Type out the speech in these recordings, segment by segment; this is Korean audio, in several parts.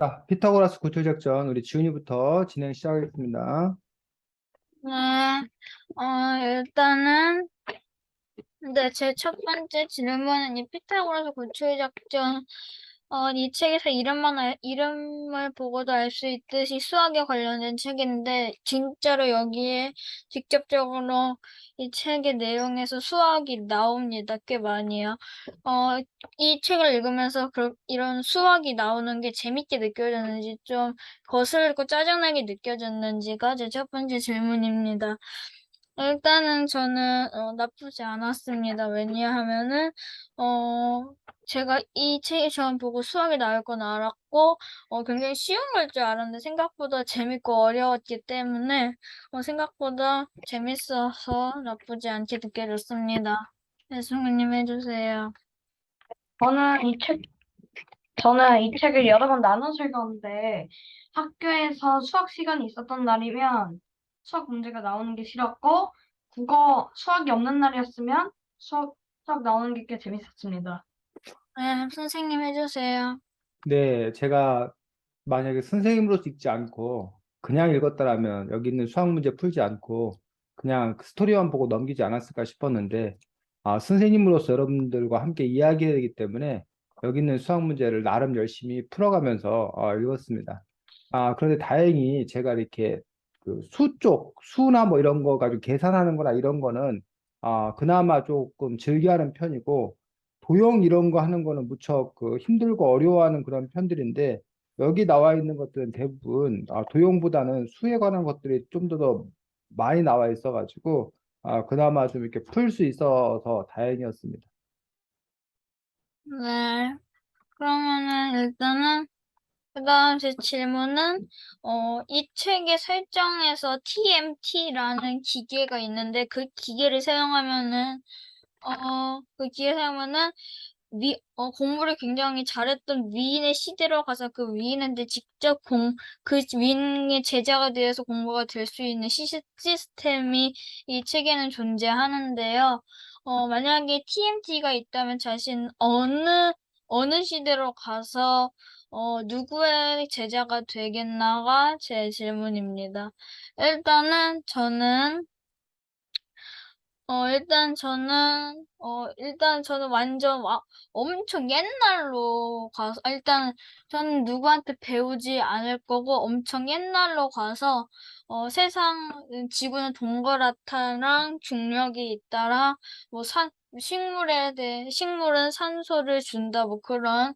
자, 피타고라스 구조작전 우리 지훈이부터 진행 시작하겠습니다. 네, 일단은, 근데 제 첫 번째 질문은 이 피타고라스 고추의 작전, 이 책에서 이름을 보고도 알 수 있듯이 수학에 관련된 책인데, 진짜로 여기에 직접적으로 이 책의 내용에서 수학이 나옵니다. 꽤 많이요. 어, 이 책을 읽으면서 이런 수학이 나오는 게 재밌게 느껴졌는지, 좀 거슬리고 짜증나게 느껴졌는지가 제 첫 번째 질문입니다. 일단은 저는 나쁘지 않았습니다. 왜냐하면은 어 제가 이 책을 처음 보고 수학이 나올 건 알았고 굉장히 쉬운 걸 줄 알았는데 생각보다 재밌고 어려웠기 때문에 생각보다 재밌어서 나쁘지 않게 느껴졌습니다. 네, 승우님 해주세요. 저는 이 책, 저는 이 책을 여러 번 나눠서 읽었는데 학교에서 수학 시간이 있었던 날이면 수학 문제가 나오는 게 싫었고 수학이 없는 날이었으면 수학 나오는 게 꽤 재밌었습니다. 네, 선생님 해주세요. 네, 제가 만약에 선생님으로서 읽지 않고 그냥 읽었다라면 여기 있는 수학 문제 풀지 않고 그냥 그 스토리만 보고 넘기지 않았을까 싶었는데, 선생님으로서 여러분들과 함께 이야기해야 되기 때문에 여기 있는 수학 문제를 나름 열심히 풀어가면서 읽었습니다. 그런데 다행히 제가 이렇게 그 수나 뭐 이런 거 가지고 계산하는 거나 이런 거는 그나마 조금 즐겨하는 편이고, 도형 이런 거 하는 거는 무척 그 힘들고 어려워하는 그런 편들인데, 여기 나와 있는 것들은 대부분 도형보다는 수에 관한 것들이 좀 더 많이 나와 있어가지고 그나마 좀 이렇게 풀 수 있어서 다행이었습니다. 네, 그러면은 일단은 그다음 제 질문은 이 책의 설정에서 TMT라는 기계가 있는데 그 기계 사용하면은 공부를 굉장히 잘했던 위인의 시대로 가서 그 위인한테 직접 그 위인의 제자가 되어서 공부가 될 수 있는 시스템이 이 책에는 존재하는데요. 만약에 TMT가 있다면 어느 시대로 가서 누구의 제자가 되겠나가 제 질문입니다. 일단은 저는 일단 저는 엄청 옛날로 가서, 저는 누구한테 배우지 않을 거고, 엄청 옛날로 가서, 지구는 동그랗다랑 중력이 있다라, 뭐, 식물은 산소를 준다, 뭐 그런,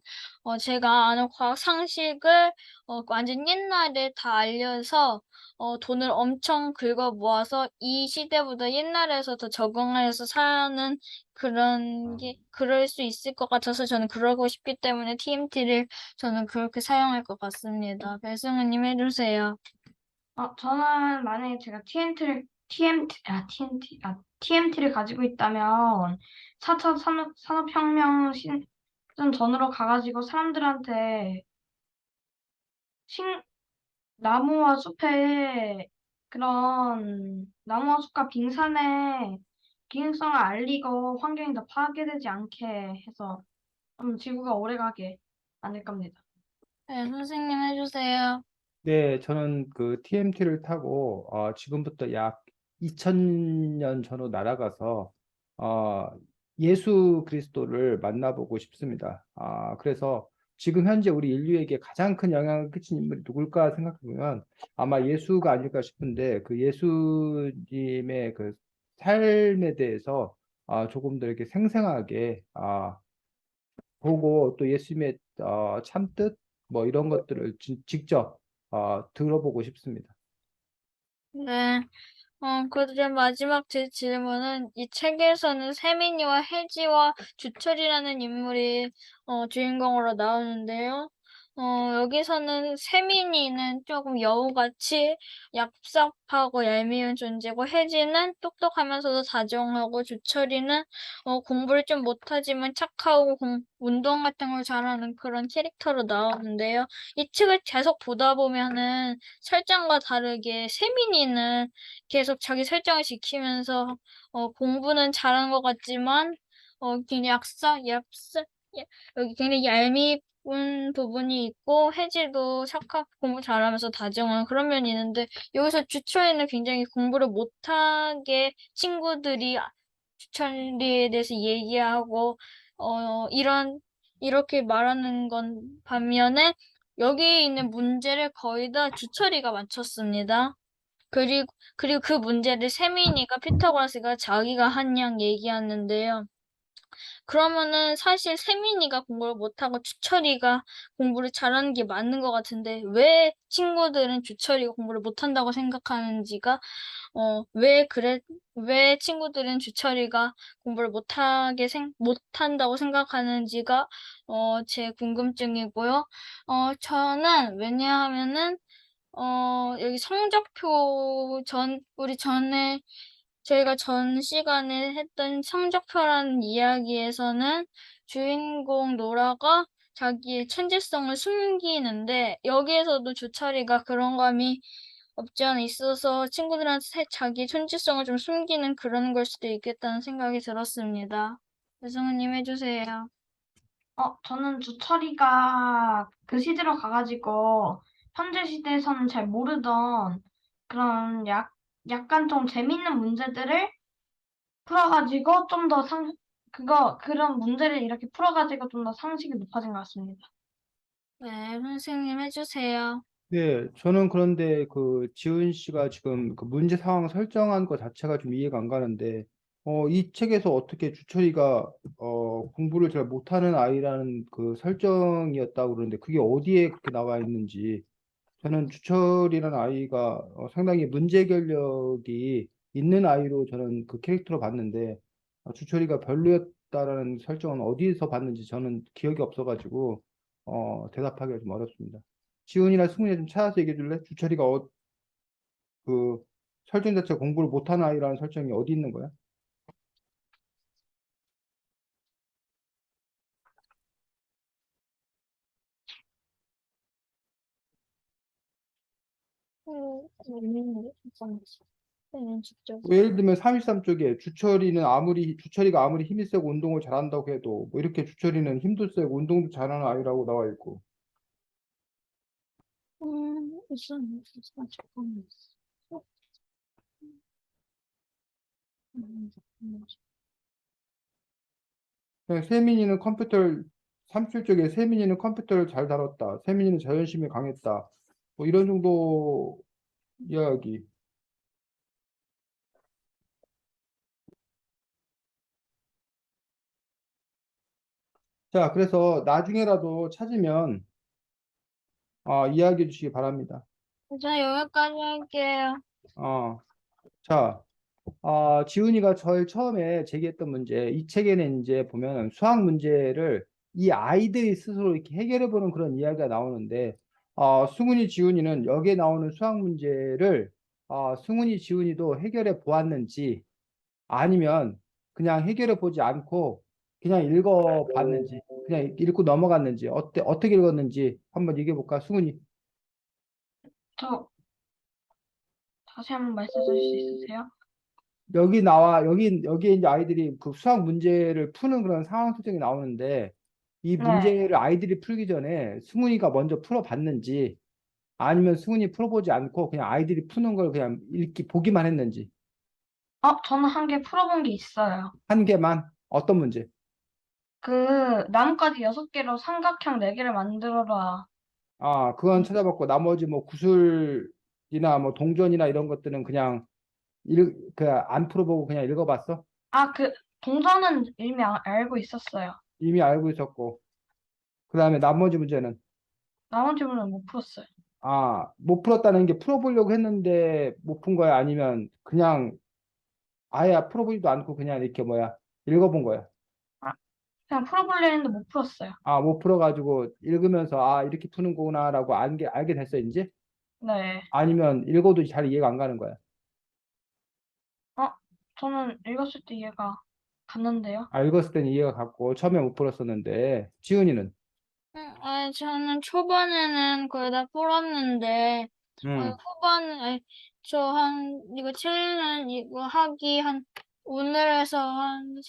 제가 아는 과학 상식을, 완전 옛날에 다 알려서, 돈을 엄청 긁어 모아서 이 시대보다 옛날에서 더 적응해서 사는 그럴 수 있을 것 같아서 저는 그러고 싶기 때문에 TMT를 저는 그렇게 사용할 것 같습니다. 배승우님 해주세요. 저는 만약에 제가 TMT를 가지고 있다면 4차 산업혁명 시즌 전으로 가가지고 사람들한테 식, 나무와 숲에 나무와 숲과 빙산의 기능성을 알리고 환경이 더 파괴되지 않게 해서 좀 지구가 오래가게 만들 겁니다. 네, 선생님 해주세요. 네, 저는 그 TMT를 타고 지금부터 약 2000년 전으로 날아가서 어, 예수 그리스도를 만나보고 싶습니다. 그래서 지금 현재 우리 인류에게 가장 큰 영향을 끼친 인물이 누굴까 생각해보면 아마 예수가 아닐까 싶은데, 그 예수님의 그 삶에 대해서 조금 더 이렇게 생생하게 보고, 또 예수님의 참뜻 뭐 이런 것들을 직접 들어보고 싶습니다. 네. 그리고 마지막 제 질문은 이 책에서는 세민이와 혜지와 주철이라는 인물이 주인공으로 나오는데요. 여기서는 세민이는 조금 여우같이 얍삽하고 얄미운 존재고 혜지는 똑똑하면서도 다정하고 주철이는 공부를 좀 못하지만 착하고 운동 같은 걸 잘하는 그런 캐릭터로 나오는데요. 이 책을 계속 보다 보면은 설정과 다르게 세민이는 계속 자기 설정을 지키면서 공부는 잘하는 것 같지만 굉장히 얍삽, 얍삽, 야- 여기 굉장히 얄밉 부분이 있고, 혜지도 공부 잘하면서 다정한 그런 면이 있는데, 여기서 주철이는 굉장히 공부를 못하게 친구들이 주철이에 대해서 얘기하고, 이렇게 말하는 건 반면에, 여기에 있는 문제를 거의 다 주철이가 맞췄습니다. 그리고 그 문제를 세민이가 피타고라스가 자기가 한 양 얘기하는데요. 그러면은 사실 세민이가 공부를 못하고 주철이가 공부를 잘하는 게 맞는 것 같은데 왜 친구들은 주철이가 공부를 못한다고 생각하는지가 왜 친구들은 주철이가 공부를 못한다고 생각하는지가 제 궁금증이고요. 저는 왜냐하면은 여기 성적표 우리 전에 저희가 전 시간에 했던 성적표라는 이야기에서는 주인공 노라가 자기의 천재성을 숨기는데 여기에서도 주철이가 그런 감이 없지 않아 있어서 친구들한테 자기 천재성을 좀 숨기는 그런 걸 수도 있겠다는 생각이 들었습니다. 배성우님 해주세요. 저는 주철이가 그 시대로 가가지고 현재 시대에서는 잘 모르던 그런 약간 좀 재밌는 문제들을 풀어가지고 좀 더 그런 문제를 이렇게 풀어가지고 좀 더 상식이 높아진 것 같습니다. 네, 선생님 해주세요. 네, 저는 그런데 그 지은 씨가 지금 그 문제 상황 설정한 것 자체가 좀 이해가 안 가는데, 이 책에서 어떻게 주철이가 공부를 잘 못하는 아이라는 그 설정이었다고 그러는데 그게 어디에 그렇게 나와 있는지, 저는 주철이라는 아이가 상당히 문제 해결력이 있는 아이로 저는 그 캐릭터로 봤는데, 주철이가 별로였다라는 설정은 어디에서 봤는지 저는 기억이 없어가지고 대답하기가 좀 어렵습니다. 지훈이나 승훈이 좀 찾아서 얘기해 줄래? 주철이가 그 설정 자체가 공부를 못하는 아이라는 설정이 어디 있는 거야? 직접. 뭐 예를 들면 313 쪽에 주철이가 아무리 힘이 세고 운동을 잘한다고 해도 뭐 이렇게 주철이는 힘도 세고 운동도 잘하는 아이라고 나와 있고, 잠깐만. 그냥 세민이는 컴퓨터를 37쪽에 세민이는 컴퓨터를 잘 다뤘다. 세민이는 자존심이 강했다. 뭐 이런 정도 이야기. 자, 그래서 나중에라도 찾으면 이야기해 주시기 바랍니다. 저 여기까지 할게요. 어, 자, 지훈이가 제일 처음에 제기했던 문제, 이 책에는 이제 보면 수학 문제를 이 아이들이 스스로 이렇게 해결해 보는 그런 이야기가 나오는데, 승훈이, 지훈이는 여기에 나오는 수학 문제를 승훈이, 지훈이도 해결해 보았는지, 아니면 그냥 해결해 보지 않고 그냥 읽어 봤는지, 그냥 읽고 넘어갔는지, 어떻게 읽었는지 한번 얘기해 볼까? 승훈이. 저 다시 한번 말씀해 주실 수 있으세요? 여기에 이제 아이들이 그 수학 문제를 푸는 그런 상황 설정이 나오는데, 이 네. 문제를 아이들이 풀기 전에 승훈이가 먼저 풀어봤는지, 아니면 승훈이 풀어보지 않고 그냥 아이들이 푸는 걸 그냥 보기만 했는지, 저는 한 개 풀어본 게 있어요. 한 개만, 어떤 문제? 나뭇가지 6개로 삼각형 4개를 만들어라. 그건 찾아봤고, 나머지 뭐 구술이나 뭐 동전이나 이런 것들은 그냥 안 풀어보고 그냥 읽어봤어? 동전은 이미 알고 있었어요. 이미 알고 있었고, 그 다음에 나머지 문제는, 나머지 문은 못 풀었어요. 못 풀었다는 게 풀어보려고 했는데 못 푼 거야? 아니면 그냥 아예 풀어보지도 않고 그냥 이렇게 읽어본 거야? 아, 그냥 풀어보려 했는데 못 풀었어요. 못 풀어가지고 읽으면서 이렇게 푸는 거구나라고 알게 됐어, 이제? 네. 아니면 읽어도 잘 이해가 안 가는 거야? 어, 저는 읽었을 때 이해가 갔는데요. 읽었을 땐 이해가 갔고, 처음에 못 풀었었는데, 지훈이는? 저는 초반에는 거의 다 풀었는데, 음, 이거 칠는 이거 하기 오늘에서 한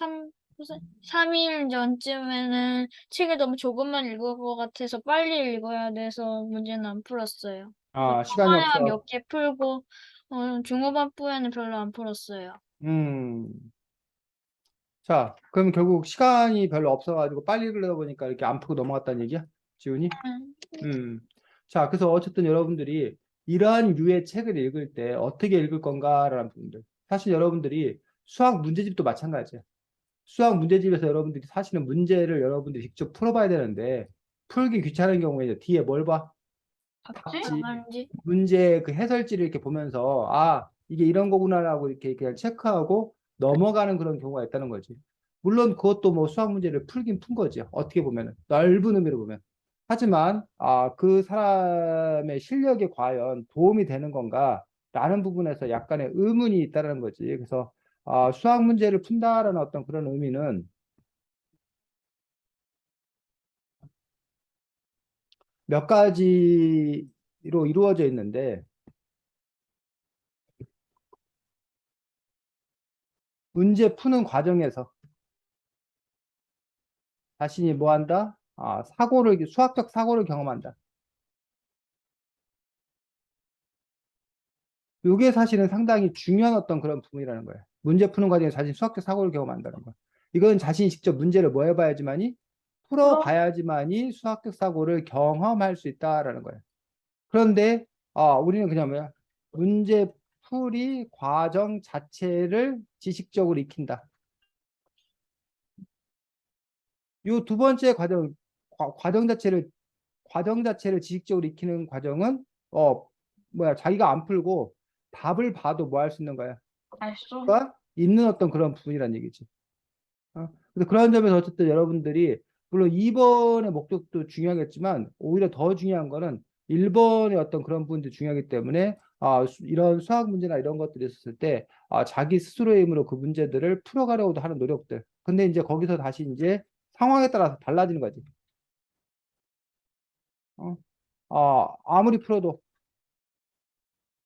3일 전쯤에는 책을 너무 조금만 읽을 것 같아서 빨리 읽어야 돼서 문제는 안 풀었어요. 아, 시간이 초반에만 없어. 몇 개 풀고 중후반부에는 별로 안 풀었어요. 음. 자, 그럼 결국 시간이 별로 없어가지고 빨리 읽으려다 보니까 이렇게 안 풀고 넘어갔다는 얘기야? 지훈이? 음, 음. 자, 그래서 어쨌든 여러분들이 이러한 류의 책을 읽을 때 어떻게 읽을 건가라는 부분들. 사실 여러분들이 수학 문제집도 마찬가지야. 수학 문제집에서 여러분들이 사실은 문제를 여러분들이 직접 풀어봐야 되는데 풀기 귀찮은 경우에 이제 뒤에 뭘 봐? 답지? 답지. 나간지. 문제 그 해설지를 이렇게 보면서 아, 이게 이런 거구나라고 이렇게 그냥 체크하고 넘어가는 그런 경우가 있다는 거지. 물론 그것도 뭐 수학 문제를 풀긴 푼 거지. 어떻게 보면은 넓은 의미로 보면. 하지만 그 사람의 실력에 과연 도움이 되는 건가라는 부분에서 약간의 의문이 있다는 거지. 그래서 수학 문제를 푼다라는 어떤 그런 의미는 몇 가지로 이루어져 있는데 문제 푸는 과정에서 자신이 뭐 한다? 수학적 사고를 경험한다. 이게 사실은 상당히 중요한 어떤 그런 부분이라는 거예요. 문제 푸는 과정에 자신 수학적 사고를 경험한다는 거. 이건 자신이 직접 문제를 뭐 해봐야지만이 풀어? 풀어봐야지만이 수학적 사고를 경험할 수 있다라는 거예요. 그런데 우리는 그냥 뭐야? 문제 풀이 과정 자체를 지식적으로 익힌다. 이 두 번째 과정 자체를 지식적으로 익히는 과정은 자기가 안 풀고 답을 봐도 뭐 할 수 있는 거야? 알수? 가 있는 어떤 그런 부분이란 얘기지. 그래서 그런 점에서 어쨌든 여러분들이 물론 2번의 목적도 중요하겠지만 오히려 더 중요한 거는 1번의 어떤 그런 부분도 중요하기 때문에 이런 수학 문제나 이런 것들이 있었을 때 자기 스스로의 힘으로 그 문제들을 풀어가려고도 하는 노력들. 근데 이제 거기서 다시 이제 상황에 따라서 달라지는 거지. 어? 아무리 풀어도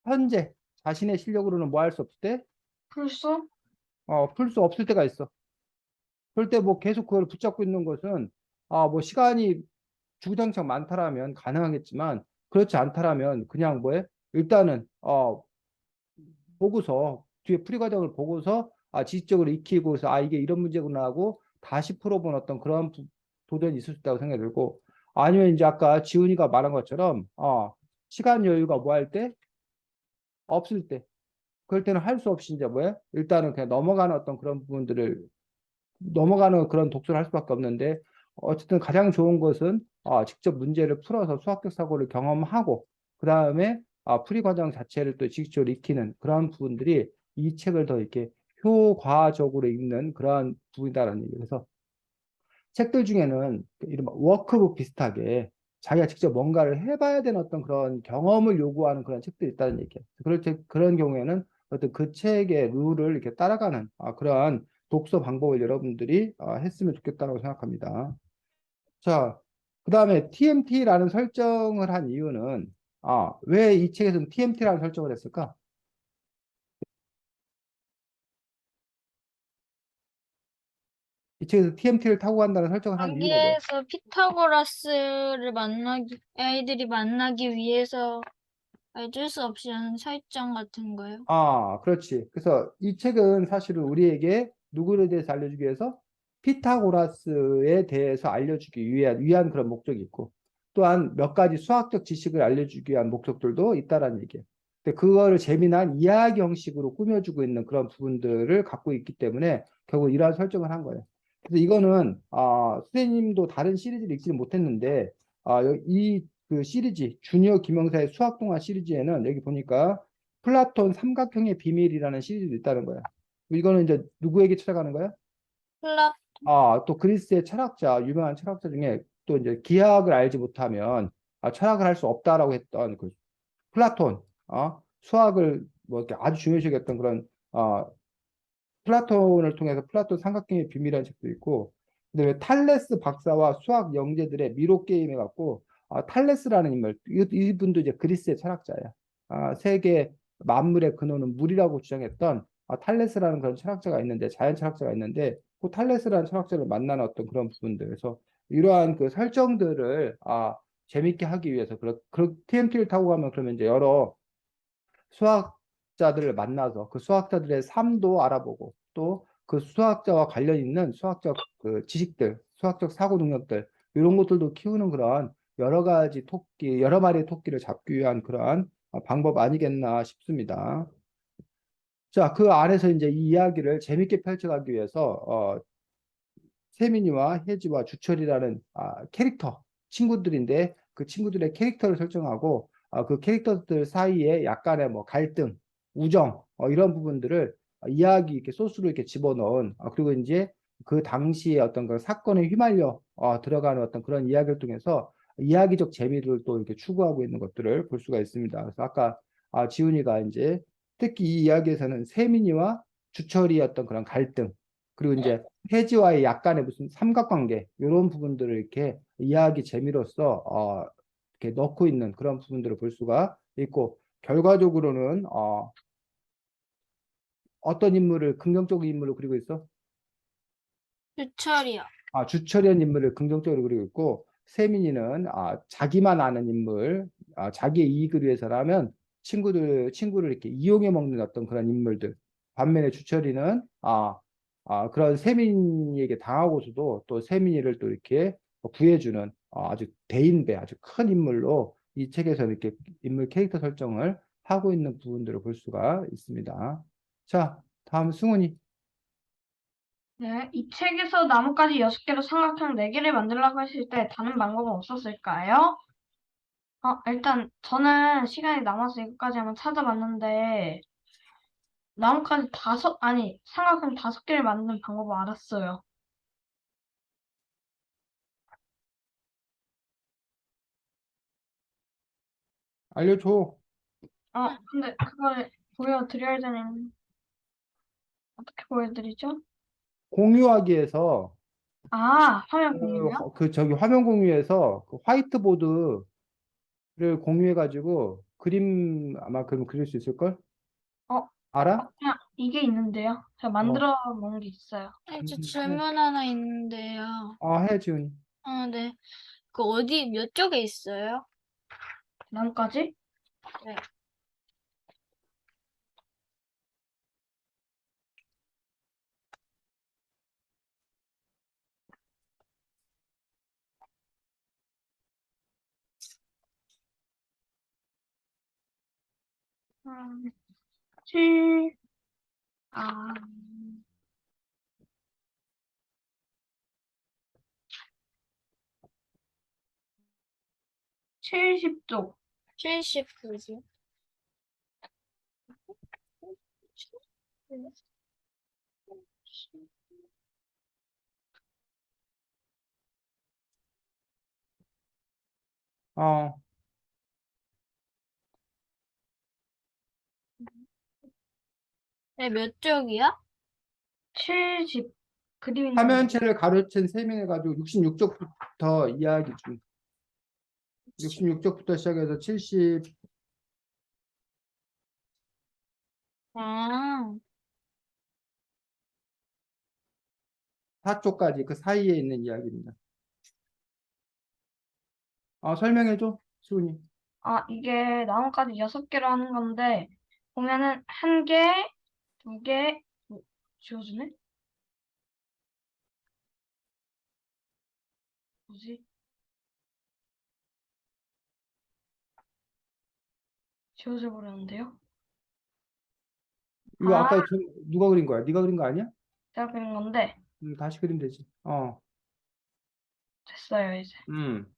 현재 자신의 실력으로는 뭐 할 수 없을 때, 풀수? 풀 수 없을 때가 있어. 그럴 때 뭐 계속 그걸 붙잡고 있는 것은, 뭐 시간이 주구장창 많다라면 가능하겠지만, 그렇지 않다라면 그냥 뭐해? 일단은, 보고서, 뒤에 풀이 과정을 보고서, 지식적으로 익히고서, 이게 이런 문제구나 하고, 다시 풀어본 어떤 그런 도전이 있을 수 있다고 생각이 들고, 아니면 이제 아까 지훈이가 말한 것처럼, 시간 여유가 뭐 할 때? 없을 때. 그럴 때는 할 수 없이 이제 뭐야? 일단은 그냥 넘어가는 어떤 그런 부분들을 넘어가는 그런 독서를 할 수밖에 없는데 어쨌든 가장 좋은 것은 직접 문제를 풀어서 수학적 사고를 경험하고 그 다음에 풀이 과정 자체를 또 지식적으로 익히는 그런 부분들이 이 책을 더 이렇게 효과적으로 읽는 그러한 부분이다라는 얘기. 그래서 책들 중에는 이런 워크북 비슷하게 자기가 직접 뭔가를 해봐야 되는 어떤 그런 경험을 요구하는 그런 책들이 있다는 얘기예요. 그런 경우에는 어떤 그 책의 룰을 이렇게 따라가는 그러한 독서 방법을 여러분들이 했으면 좋겠다고 생각합니다. 자, 그 다음에 TMT라는 설정을 한 이유는 왜 이 책에서는 TMT라는 설정을 했을까? 이 책에서 TMT를 타고 간다는 설정을 한 이유가 뭐야? 여기에서 피타고라스를 아이들이 만나기 위해서 어쩔 수 없이 하는 설정 같은 거요. 그렇지. 그래서 이 책은 사실은 우리에게 누구에 대해서 알려주기 위해서 피타고라스에 대해서 알려주기 위한 그런 목적이 있고, 또한 몇 가지 수학적 지식을 알려주기 위한 목적들도 있다라는 얘기예요. 근데 그거를 재미난 이야기 형식으로 꾸며주고 있는 그런 부분들을 갖고 있기 때문에 결국 이러한 설정을 한 거예요. 그래서 이거는, 선생님도 다른 시리즈를 읽지는 못했는데, 그 시리즈, 주니어 김영사의 수학 동화 시리즈에는 여기 보니까 플라톤 삼각형의 비밀이라는 시리즈도 있다는 거야. 이거는 이제 누구에게 찾아가는 거야? 플라, 또 그리스의 유명한 철학자 중에 또 이제 기하학을 알지 못하면 철학을 할 수 없다라고 했던 그 플라톤, 수학을 뭐 이렇게 아주 중요시 여겼던 그런 플라톤을 통해서 플라톤 삼각형의 비밀이라는 책도 있고, 근데 왜 탈레스 박사와 수학 영재들의 미로 게임 해갖고, 탈레스라는 인물, 이분도 이제 그리스의 철학자야. 세계 만물의 근원은 물이라고 주장했던 탈레스라는 그런 철학자가 있는데, 자연 철학자가 있는데, 그 탈레스라는 철학자를 만나는 어떤 그런 부분들. 그래서 이러한 그 설정들을 재밌게 하기 위해서 TMT를 타고 가면 그러면 이제 여러 수학자들을 만나서 그 수학자들의 삶도 알아보고 또 그 수학자와 관련 있는 수학적 그 지식들, 수학적 사고 능력들 이런 것들도 키우는 그런 여러 가지 토끼, 여러 마리의 토끼를 잡기 위한 그러한 방법 아니겠나 싶습니다. 자, 그 안에서 이제 이 이야기를 재밌게 펼쳐가기 위해서 세민이와 혜지와 주철이라는 캐릭터 친구들인데 그 친구들의 캐릭터를 설정하고 그 캐릭터들 사이에 약간의 뭐 갈등, 우정 이런 부분들을 이야기 이렇게 소스로 이렇게 집어넣은 그리고 이제 그 당시에 어떤 그 사건에 휘말려 들어가는 어떤 그런 이야기를 통해서 이야기적 재미를 또 이렇게 추구하고 있는 것들을 볼 수가 있습니다. 그래서 아까 지훈이가 이제 특히 이 이야기에서는 세민이와 주철이의 어떤 그런 갈등 그리고 이제 해지와의 약간의 무슨 삼각관계 이런 부분들을 이렇게 이야기 재미로서 이렇게 넣고 있는 그런 부분들을 볼 수가 있고 결과적으로는 어떤 인물을 긍정적인 인물로 그리고 있어? 유철이요. 주철이한 인물을 긍정적으로 그리고 있고 세민이는 자기만 아는 인물, 자기의 이익을 위해서라면 친구를 이렇게 이용해 먹는 어떤 그런 인물들. 반면에 주철이는 그런 세민이에게 당하고서도 또 세민이를 또 이렇게 구해주는 아주 대인배, 아주 큰 인물로 이 책에서 이렇게 인물 캐릭터 설정을 하고 있는 부분들을 볼 수가 있습니다. 자, 다음 승훈이. 네, 이 책에서 나뭇가지 6개로 삼각형 4개를 만들려고 했을 때 다른 방법은 없었을까요? 일단 저는 시간이 남아서 이것까지 한번 찾아봤는데 나뭇가지 삼각형 5개를 만드는 방법을 알았어요. 알려줘. 근데 그걸 보여드려야 되는 어떻게 보여드리죠? 공유하기에서 화면 공유요? 저기 화면 공유에서 그 화이트보드를 공유해가지고 그림 아마 그럼 그릴 수 있을걸? 어, 알아? 그냥 이게 있는데요. 제가 어, 만들어 놓은 게 있어요. 저 해. 질문 하나 있는데요. 해, 지훈이. 네. 그 어디 몇 쪽에 있어요? 나뭇가지? 네. 음, 7, 아, 70쪽. 79지. 어, 네, 몇 쪽이야? 70. 그림 있는 거. 화면체를 가로챈 세민해가지고 66쪽부터 이야기 중. 66쪽부터 시작해서 74쪽까지 아, 그 사이에 있는 이야기입니다. 설명해줘, 지훈이. 이게 나뭇가지 6개로 하는 건데, 보면은 한 개, 2개, 지워주네? 뭐지? 지워져 버렸는데요? 이거 아, 아까 누가 그린 거야? 네가 그린 거 아니야? 제가 그린 건데, 다시 그리면 되지. 됐어요, 이제. 음,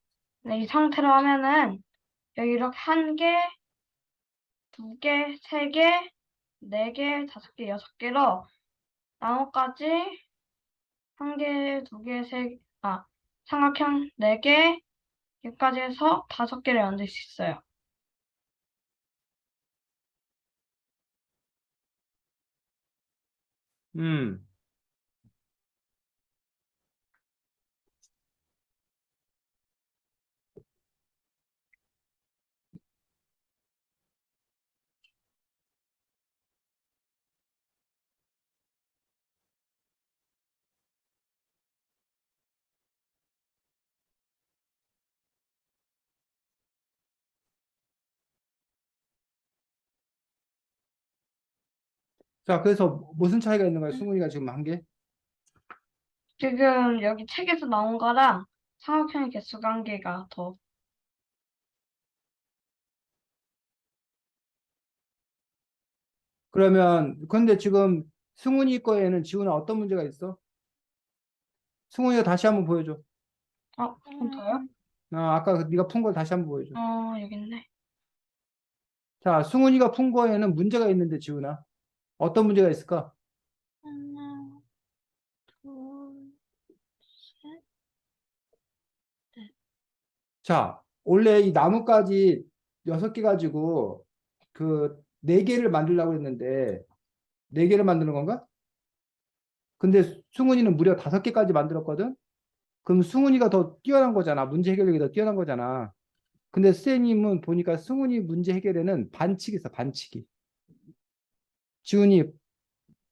네, 이 상태로 하면은, 여기 이렇게 한 개, 2개, 3개, 4개, 5개, 6개로 나뭇가지 한 개, 2개, 삼각형 4개, 여기까지 해서 5개를 만들 수 있어요. 음. 자, 그래서 무슨 차이가 있는 거야? 승훈이가 지금 한 게? 지금 여기 책에서 나온 거랑 삼각형의 개수 관계가 더. 그러면 근데 지금 승훈이 거에는 지훈아 어떤 문제가 있어? 승훈이가 다시 한번 보여줘. 좀 더요? 아까 네가 푼 걸 다시 한번 보여줘. 여기 있네. 자, 승훈이가 푼 거에는 문제가 있는데 지훈아 어떤 문제가 있을까? 하나, 둘, 셋, 넷. 자, 원래 이 나뭇가지 6개 가지고 그 4개를 만들려고 했는데 4개를 만드는 건가? 근데 승훈이는 무려 5개까지 만들었거든? 그럼 승훈이가 더 뛰어난 거잖아. 문제 해결력이 더 뛰어난 거잖아. 근데 선생님은 보니까 승훈이 문제 해결에는 반칙이 있어, 반칙이. 지훈이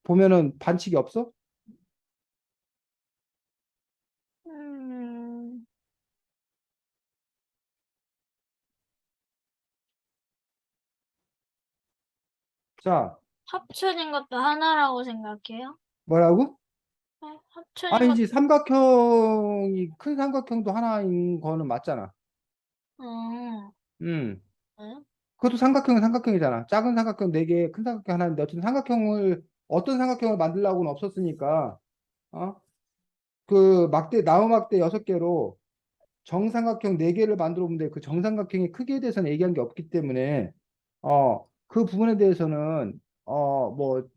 보면은 반칙이 없어? 음, 자, 합쳐진 것도 하나라고 생각해요? 뭐라고? 네, 합쳐진 것, 아니지, 삼각형이, 큰 삼각형도 하나인 거는 맞잖아. 어, 음. 네? 그것도 삼각형은 삼각형이잖아. 작은 삼각형 4개, 큰 삼각형 하나인데, 어쨌든 어떤 삼각형을 만들려고는 없었으니까, 어? 그 나무 막대 6개로 정삼각형 4개를 만들어 보는데, 그 정삼각형의 크기에 대해서는 얘기한 게 없기 때문에, 그 부분에 대해서는, 뭐,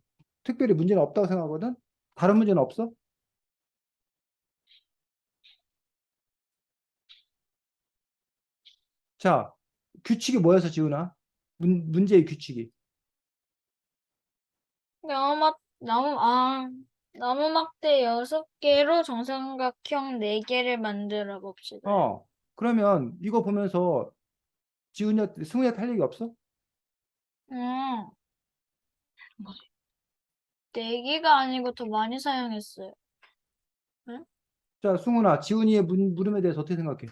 특별히 문제는 없다고 생각하거든? 다른 문제는 없어? 자, 규칙이 뭐여서 지우나? 문제의 규칙이. 나무 막대 6개로 정삼각형 4개를 만들어 봅시다. 그러면 이거 보면서 승우한테 할 얘기 없어? 음, 뭐지? 4개가 아니고 더 많이 사용했어요. 응? 자, 승훈아, 지훈이의 물음에 대해서 어떻게 생각해?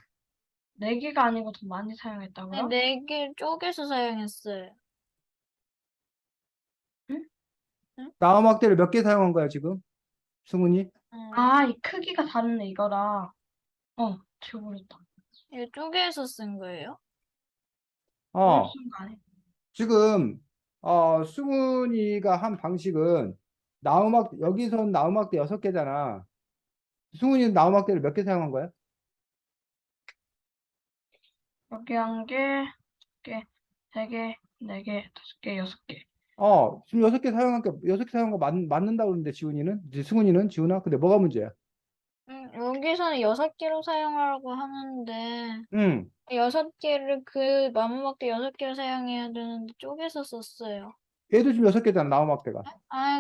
4개가 아니고 더 많이 네, 사용했다고요? 4개 쪼개서 사용했어요. 응? 응? 나무막대를 몇 개 사용한 거야, 지금? 승훈이? 이 크기가 다르네, 이거랑. 지워버렸다. 이거 쪼개서 쓴 거예요? 오늘 어, 쓴거 아니야? 지금, 승훈이가 한 방식은 여기선 나무막대 6개잖아. 승훈이는 나무막대를 몇 개 사용한 거야? 여기 1개, 2개, 3개, 4개, 5개, 6개. 지금 6개 사용한 거 맞는다고 그러는데, 승훈이는? 지훈아? 근데 뭐가 문제야? 여기서는 6개로 사용하라고 하는데, 응, 6개를 그 나무막대 6개를 사용해야 되는데 쪼개서 썼어요. 얘도 지금 6개잖아, 나무막대가.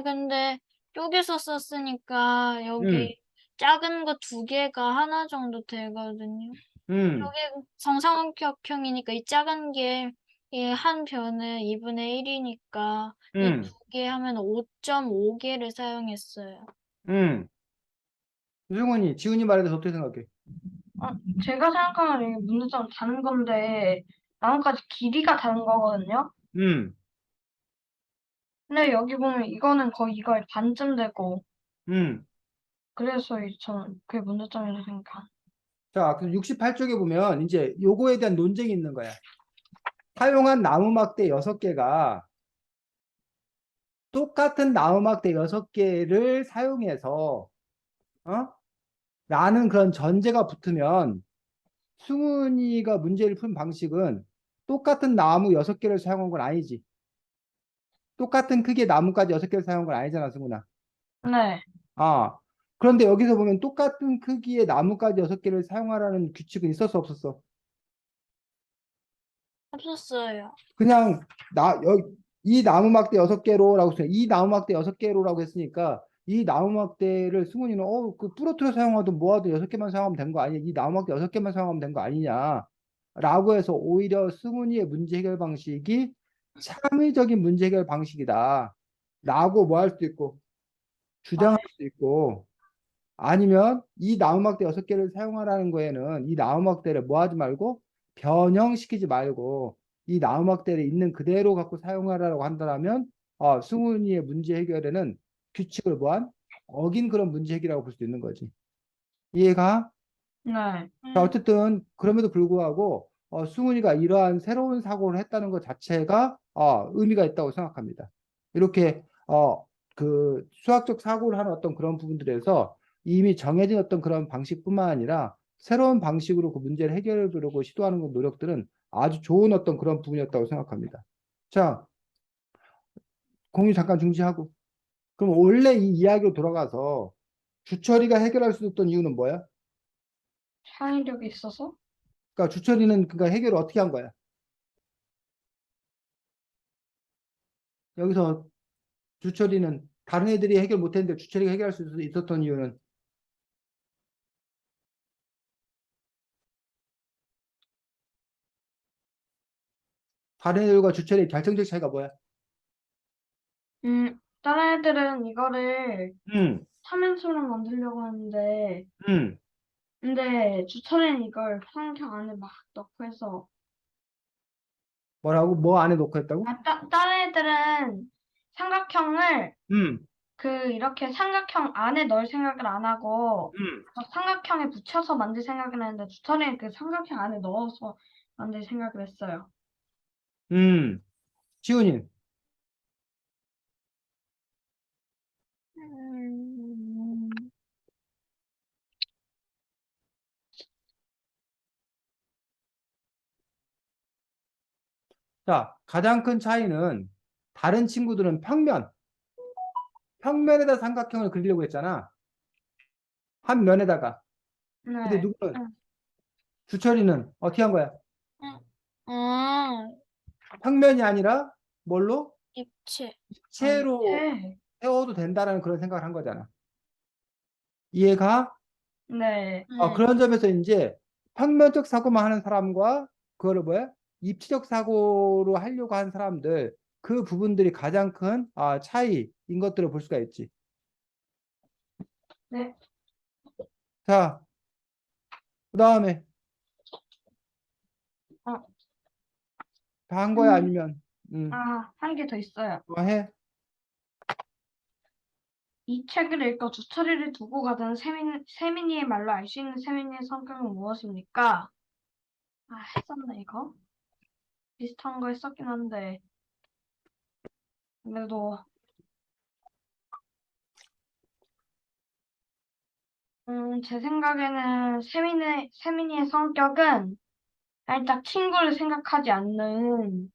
근데 쪼개서 썼으니까 응, 여기 작은 거 2개가 하나 정도 되거든요. 응, 여기 정삼각형이니까 이 작은 게 이 한 변에 2분의 1이니까 이 응, 2개 하면 5.5개를 사용했어요. 응. 승훈이, 지훈이 말에 대해서 어떻게 생각해? 제가 생각하는 이게 문제점 다른 건데, 나뭇가지 길이가 다른 거거든요? 응, 근데 여기 보면 이거는 거의 이거의 반쯤 되고, 응. 그래서 저는 그게 문제점이라고 생각합니다. 자, 그 68쪽에 보면 이제 요거에 대한 논쟁이 있는 거야. 사용한 나무막대 6개가 똑같은 나무막대 6개를 사용해서, 어? 라는 그런 전제가 붙으면 승훈이가 문제를 푼 방식은 똑같은 나무 6개를 사용한 건 아니지. 똑같은 크기의 나뭇가지 6개를 사용한 건 아니잖아, 승훈아. 네. 아, 그런데 여기서 보면 똑같은 크기의 나뭇가지 6개를 사용하라는 규칙은 있었어, 없었어? 없었어요. 그냥 이 나무막대 6개로라고 했어요. 이 나무막대 6개로라고 했으니까 이 나무막대를 승훈이는 그 부러뜨려 사용하든 뭐하든 6개만 사용하면 된 거 아니야. 이 나무막대 6개만 사용하면 된 거 아니냐. 라고 해서 오히려 승훈이의 문제 해결 방식이 창의적인 문제 해결 방식이다. 라고 뭐 할 수도 있고 아, 주장할 수도 있고 아니면 이 나무막대 6개를 사용하라는 거에는 이 나무막대를 뭐 하지 말고 변형시키지 말고 이 나무막대를 있는 그대로 갖고 사용하라고 한다면 승훈이의 문제 해결에는 규칙을 뭐한 어긴 그런 문제 해결이라고 볼 수 있는 거지. 이해가? 네. 자, 어쨌든 그럼에도 불구하고 승훈이가 이러한 새로운 사고를 했다는 것 자체가 의미가 있다고 생각합니다. 이렇게 그 수학적 사고를 하는 어떤 그런 부분들에서 이미 정해진 어떤 그런 방식뿐만 아니라 새로운 방식으로 그 문제를 해결해 보려고 시도하는 그 노력들은 아주 좋은 어떤 그런 부분이었다고 생각합니다. 자, 공유 잠깐 중지하고. 그럼 원래 이 이야기로 돌아가서 주철이가 해결할 수 있었던 이유는 뭐야? 창의력이 있어서? 그러니까 주철이는 그러니까 해결을 어떻게 한 거야? 여기서 주철이는 다른 애들이 해결 못했는데 주철이가 해결할 수 있었던 이유는 다른 애들과 주철이의 결정적 차이가 뭐야? 다른 애들은 이거를 음, 3연수로 만들려고 하는데, 음, 근데 주철이는 이걸 삼각형 안에 막 넣고 해서, 뭐라고? 뭐 안에 놓고 했다고? 다른 애들은 삼각형을 음, 이렇게 삼각형 안에 넣을 생각을 안 하고, 음, 삼각형에 붙여서 만들 생각을 했는데, 주철이는 그 삼각형 안에 넣어서 만들 생각을 했어요. 지훈이. 음, 자, 가장 큰 차이는 다른 친구들은 평면에다 삼각형을 그리려고 했잖아. 한 면에다가. 근데 네. 누구는 주철이는 어떻게 한 거야? 아, 평면이 아니라 뭘로? 입체. 입체로 입체. 세워도 된다라는 그런 생각을 한 거잖아. 이해가? 네. 그런 점에서 이제 평면적 사고만 하는 사람과 그거를 뭐야? 입체적 사고로 하려고 하는 사람들 그 부분들이 가장 큰 차이인 것들을 볼 수가 있지. 네. 자, 그다음에 어, 다 한 거야 음, 아니면 한 개 더 있어요. 뭐 해? 이 책을 읽고 주철이를 두고 가던 세민이의 말로 알 수 있는 세민이의 성격은 무엇입니까? 했었네, 이거. 비슷한 거 했었긴 한데, 그래도, 제 생각에는 세민이의 성격은 살짝 친구를 생각하지 않는,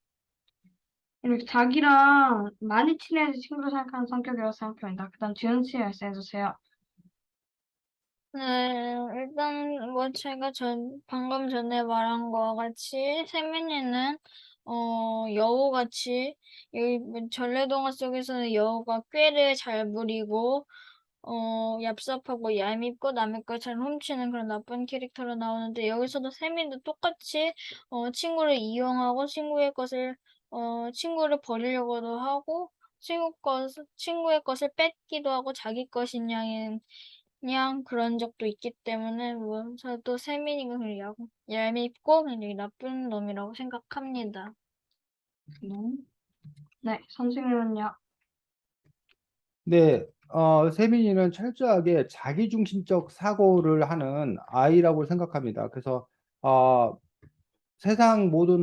이렇게 자기랑 많이 친해야지 친구를 생각하는 성격이라고 생각합니다. 그 다음 지은 씨 말씀해주세요. 네, 일단 뭐 제가 방금 전에 말한 거와 같이 세민이는 여우같이 여기 뭐 전래동화 속에서는 여우가 꾀를 잘 부리고 얍삽하고 얄밉고 남의 걸 잘 훔치는 그런 나쁜 캐릭터로 나오는데 여기서도 세민도 똑같이 친구를 이용하고 친구를 버리려고도 하고 친구의 것을 뺏기도 하고 자기 것인 양인 그냥 그런 적도 있기 때문에 뭐 저도 세민이가 그냥 얄밉고 굉장히 나쁜 놈이라고 생각합니다. 네, 선생님은요? 네, 세민이는 철저하게 자기중심적 사고를 하는 아이라고 생각합니다. 그래서 어, 세상 모든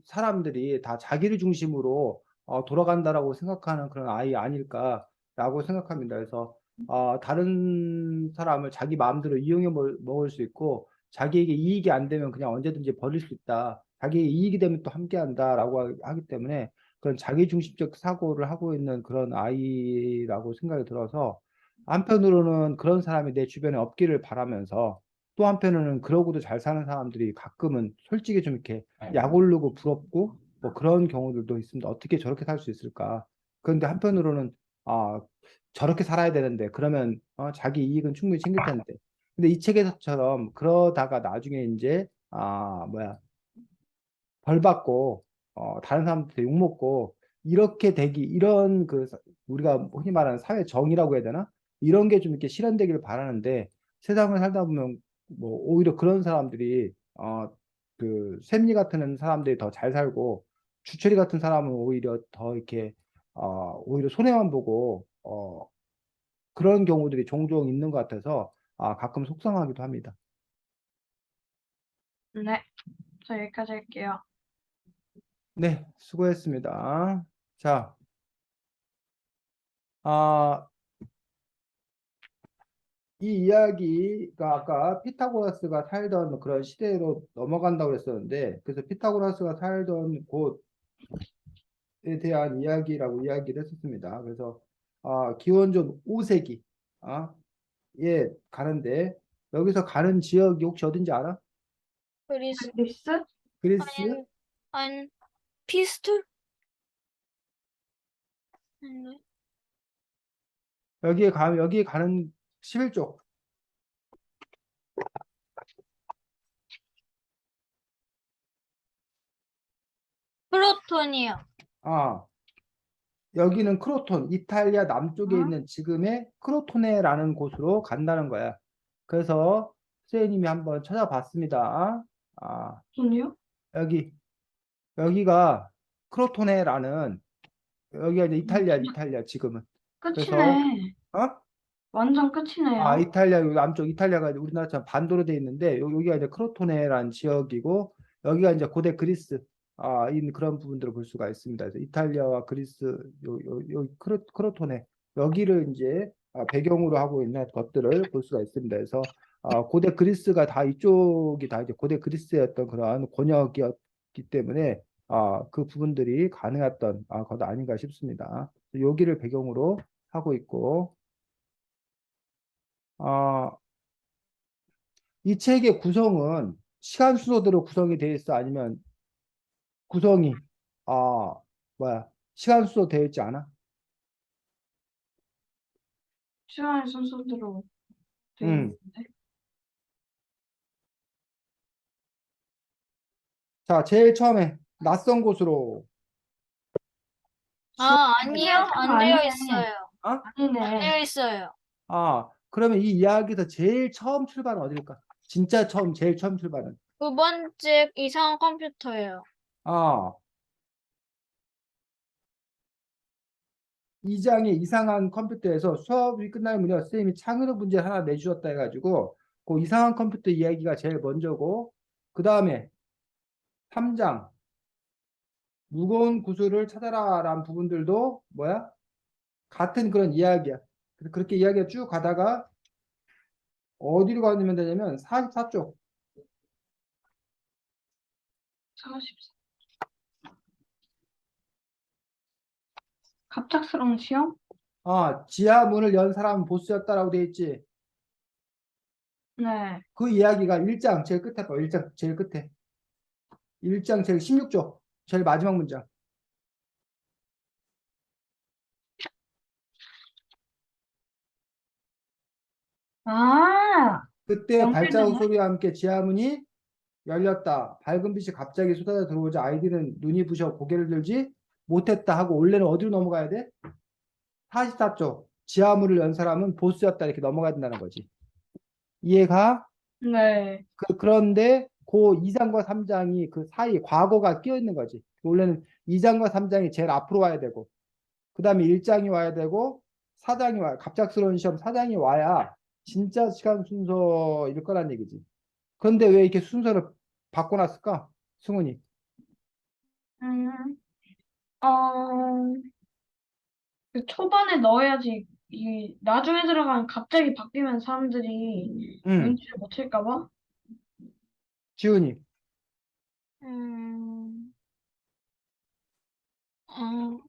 사람들이 다 자기를 중심으로 돌아간다라고 생각하는 그런 아이 아닐까라고 생각합니다. 그래서 다른 사람을 자기 마음대로 이용해 먹을 수 있고 자기에게 이익이 안 되면 그냥 언제든지 버릴 수 있다. 자기에게 이익이 되면 또 함께 한다라고 하기 때문에 그런 자기중심적 사고를 하고 있는 그런 아이라고 생각이 들어서 한편으로는 그런 사람이 내 주변에 없기를 바라면서 또 한편으로는 그러고도 잘 사는 사람들이 가끔은 솔직히 좀 이렇게 약 오르고 부럽고 뭐 그런 경우들도 있습니다. 어떻게 저렇게 살 수 있을까? 그런데 한편으로는 아 저렇게 살아야 되는데 그러면 자기 이익은 충분히 챙길 텐데. 근데 이 책에서처럼 그러다가 나중에 이제 뭐야 벌 받고 다른 사람한테 욕 먹고 이렇게 되기 이런 우리가 흔히 말하는 사회 정의라고 해야 되나? 이런 게 좀 이렇게 실현되기를 바라는데 세상을 살다 보면 뭐 오히려 그런 사람들이 그 샘리 같은 사람들이 더 잘 살고 주철이 같은 사람은 오히려 더 이렇게 오히려 손해만 보고 그런 경우들이 종종 있는 것 같아서 가끔 속상하기도 합니다. 네, 저 여기까지 할게요. 네, 수고했습니다. 자, 아, 이 이야기가 아까 피타고라스가 살던 그런 시대로 넘어간다고 했었는데, 그래서 피타고라스가 살던 곳에 대한 이야기라고 이야기를 했었습니다. 그래서 기원전 5세기 에 가는데, 여기서 가는 지역이 혹시 어딘지 알아? 그리스 그리스? 그리스? 아니 피스톨? 아니, 여기에 가는 11쪽. 프로톤이요. 아, 여기는 크로톤, 이탈리아 남쪽에 어? 있는 지금의 크로토네라는 곳으로 간다는 거야. 그래서 선생님이 한번 찾아봤습니다. 아, 돈이요? 여기, 여기가 크로토네라는, 여기가 이제 이탈리아 지금은. 그래서, 끝이네. 어? 완전 끝이네요. 이탈리아, 여기 남쪽 이탈리아가 이제 우리나라처럼 반도로 돼 있는데, 여기가 이제 크로토네라는 지역이고, 여기가 이제 고대 그리스, 인 그런 부분들을 볼 수가 있습니다. 그래서 이탈리아와 그리스, 크로토네, 여기를 이제 배경으로 하고 있는 것들을 볼 수가 있습니다. 그래서 고대 그리스가 다 이쪽이 다 이제 고대 그리스였던 그런 권역이었기 때문에 그 부분들이 가능했던 것 아닌가 싶습니다. 여기를 배경으로 하고 있고, 어, 이 책의 구성은 시간 순서대로 구성이 되어 있어? 아니면 구성이, 아, 시간 순서 되어 있지 않아? 시간의 순서대로 돼 음. 있는데. 자, 제일 처음에 낯선 곳으로. 아니요, 안 되어 아니네. 있어요. 어? 안 아니네. 되어 있어요. 그러면 이 이야기에서 제일 처음 출발은 어딜까? 진짜 처음, 제일 처음 출발은. 두 번째 이상한 컴퓨터예요. 아, 이 장의 이상한 컴퓨터에서 수업이 끝나면 무렵 선생님이 창의력 문제를 하나 내주셨다 해가지고, 그 이상한 컴퓨터 이야기가 제일 먼저고, 그 다음에 3장, 무거운 구슬을 찾아라라는 부분들도 뭐야? 같은 그런 이야기야. 그래서 그렇게 이야기가 쭉 가다가 어디로 가면 되냐면 44쪽. 44. 갑작스러운 시험? 지하 문을 연 사람은 보스였다라고 돼 있지. 네. 그 이야기가 1장 제일 끝에 거. 1장 제일 끝에. 1장 제일 16쪽. 제일 마지막 문장. 아, 그때 발자국 연결되네. 소리와 함께 지하 문이 열렸다. 밝은 빛이 갑자기 쏟아져 들어오자 아이들은 눈이 부셔 고개를 들지 못했다 하고 원래는 어디로 넘어가야 돼? 44쪽. 지하 문을 연 사람은 보스였다 이렇게 넘어가야 된다는 거지. 이해가? 네. 그런데 그 2장과 3장이 그 사이 과거가 끼어 있는 거지. 원래는 2장과 3장이 제일 앞으로 와야 되고, 그 다음에 1장이 와야 되고, 4장이 와야, 갑작스러운 시험 4장이 와야 진짜 시간 순서일 거란 얘기지. 그런데 왜 이렇게 순서를 바꿔놨을까? 승훈이. 음, 어, 그 초반에 넣어야지, 나중에 들어가면 갑자기 바뀌면 사람들이 응, 눈치를 못 챌까 봐? 지훈이. 음, 어,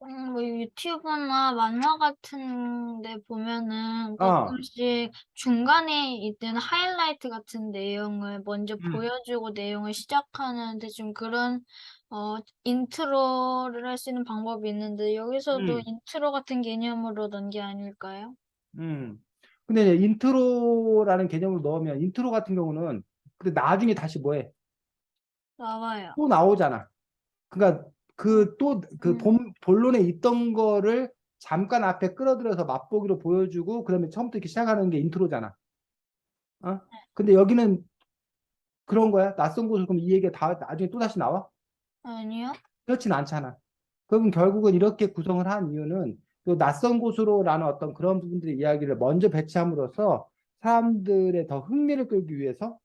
뭐 유튜브나 만화 같은 데 보면은 아, 가끔씩 중간에 있는 하이라이트 같은 내용을 먼저 음, 보여주고 내용을 시작하는 대충 그런 인트로를 할 수 있는 방법이 있는데 여기서도 음, 인트로 같은 개념으로 넣은 게 아닐까요? 음. 근데 이제 인트로라는 개념을 넣으면 인트로 같은 경우는 근데 나중에 다시 뭐해? 나와요. 또 나오잖아. 그러니까 음, 그 음, 본론에 있던 거를 잠깐 앞에 끌어들여서 맛보기로 보여주고 그다음에 처음부터 이렇게 시작하는 게 인트로잖아. 어? 근데 여기는 그런 거야. 낯선 곳을 그럼 이 얘기가 다 나중에 또 다시 나와? 아니요. 그렇진 않잖아. 그럼 결국은 이렇게 구성을 한 이유는 또 낯선 곳으로라는 어떤 그런 부분들의 이야기를 먼저 배치함으로써 사람들의 더 흥미를 끌기 위해서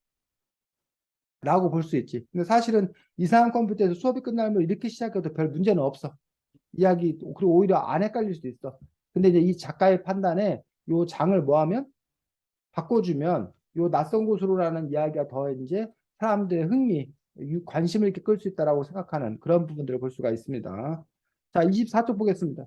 라고 볼 수 있지. 근데 사실은 이상한 컴퓨터에서 수업이 끝나면 이렇게 시작해도 별 문제는 없어. 이야기, 그리고 오히려 안 헷갈릴 수도 있어. 근데 이제 이 작가의 판단에 요 장을 뭐 하면 바꿔주면 요 낯선 곳으로라는 이야기가 더 이제 사람들의 흥미, 관심을 이렇게 끌 수 있다라고 생각하는 그런 부분들을 볼 수가 있습니다. 자, 24쪽 보겠습니다.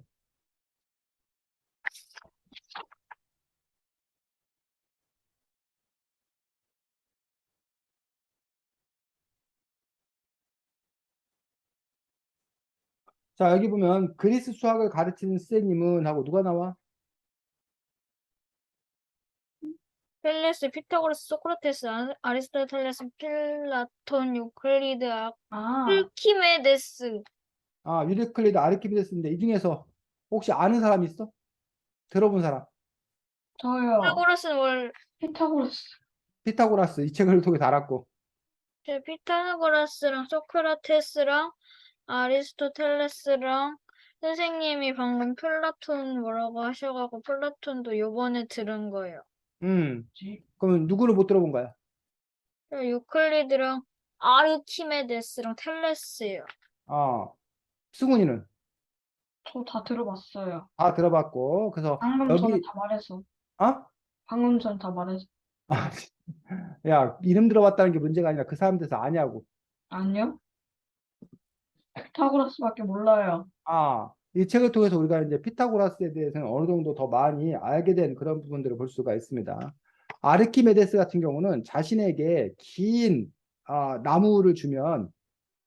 자, 여기 보면 그리스 수학을 가르치는 선생님은 하고 누가 나와? 펠레스, 피타고라스, 소크라테스, 아리스토텔레스, 플라톤, 유클리드, 아, 알키메데스. 아, 유리클리드, 아르키미데스인데 이 중에서 혹시 아는 사람 있어? 들어본 사람? 저요. 피타고라스는 피타고라스. 피타고라스 이 책을 통해 알았고. 피타고라스랑 소크라테스랑 아리스토텔레스랑 선생님이 방금 플라톤 뭐라고 하셔가지고 플라톤도 요번에 들은 거예요. 그러면 누구를 못 들어본 거야? 그리고 유클리드랑 아르키메데스랑 텔레스예요. 아, 승훈이는 저 다 들어봤어요. 다 들어봤고, 그래서 방금 전에 여기, 다 말해서. 아? 방금 전에 다 말해서. 아, 야, 이름 들어봤다는 게 문제가 아니라 그 사람들에서 아냐고. 아니요? 피타고라스밖에 몰라요. 아, 이 책을 통해서 우리가 이제 피타고라스에 대해서는 어느 정도 더 많이 알게 된 그런 부분들을 볼 수가 있습니다. 아르키메데스 같은 경우는 자신에게 나무를 주면,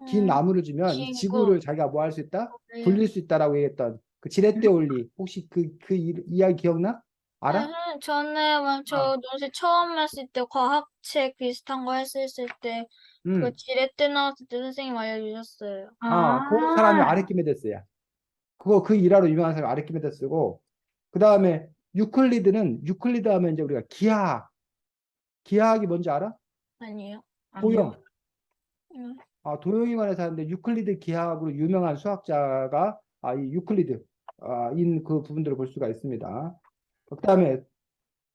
긴 나무를 주면 이 지구를 자기가 뭐 할 수 있다? 굴릴 수 있다라고 얘기했던 그 지렛대 원리. 혹시 그 이야기 기억나? 알아? 전에 저 노래 처음 했을 때 과학책 비슷한 거 했을 때 그 음. 지렛대 나왔을 때 선생님 알려주셨어요. 그 사람이 아르키메데스야. 그 일화로 유명한 사람이 아르키메데스고, 그 다음에 유클리드 하면 이제 우리가 기하학이 뭔지 알아? 아니에요? 도형. 음. 도형에 관해서 하는데 유클리드 기하학으로 유명한 수학자가 이 유클리드 인 그 부분들을 볼 수가 있습니다. 그 다음에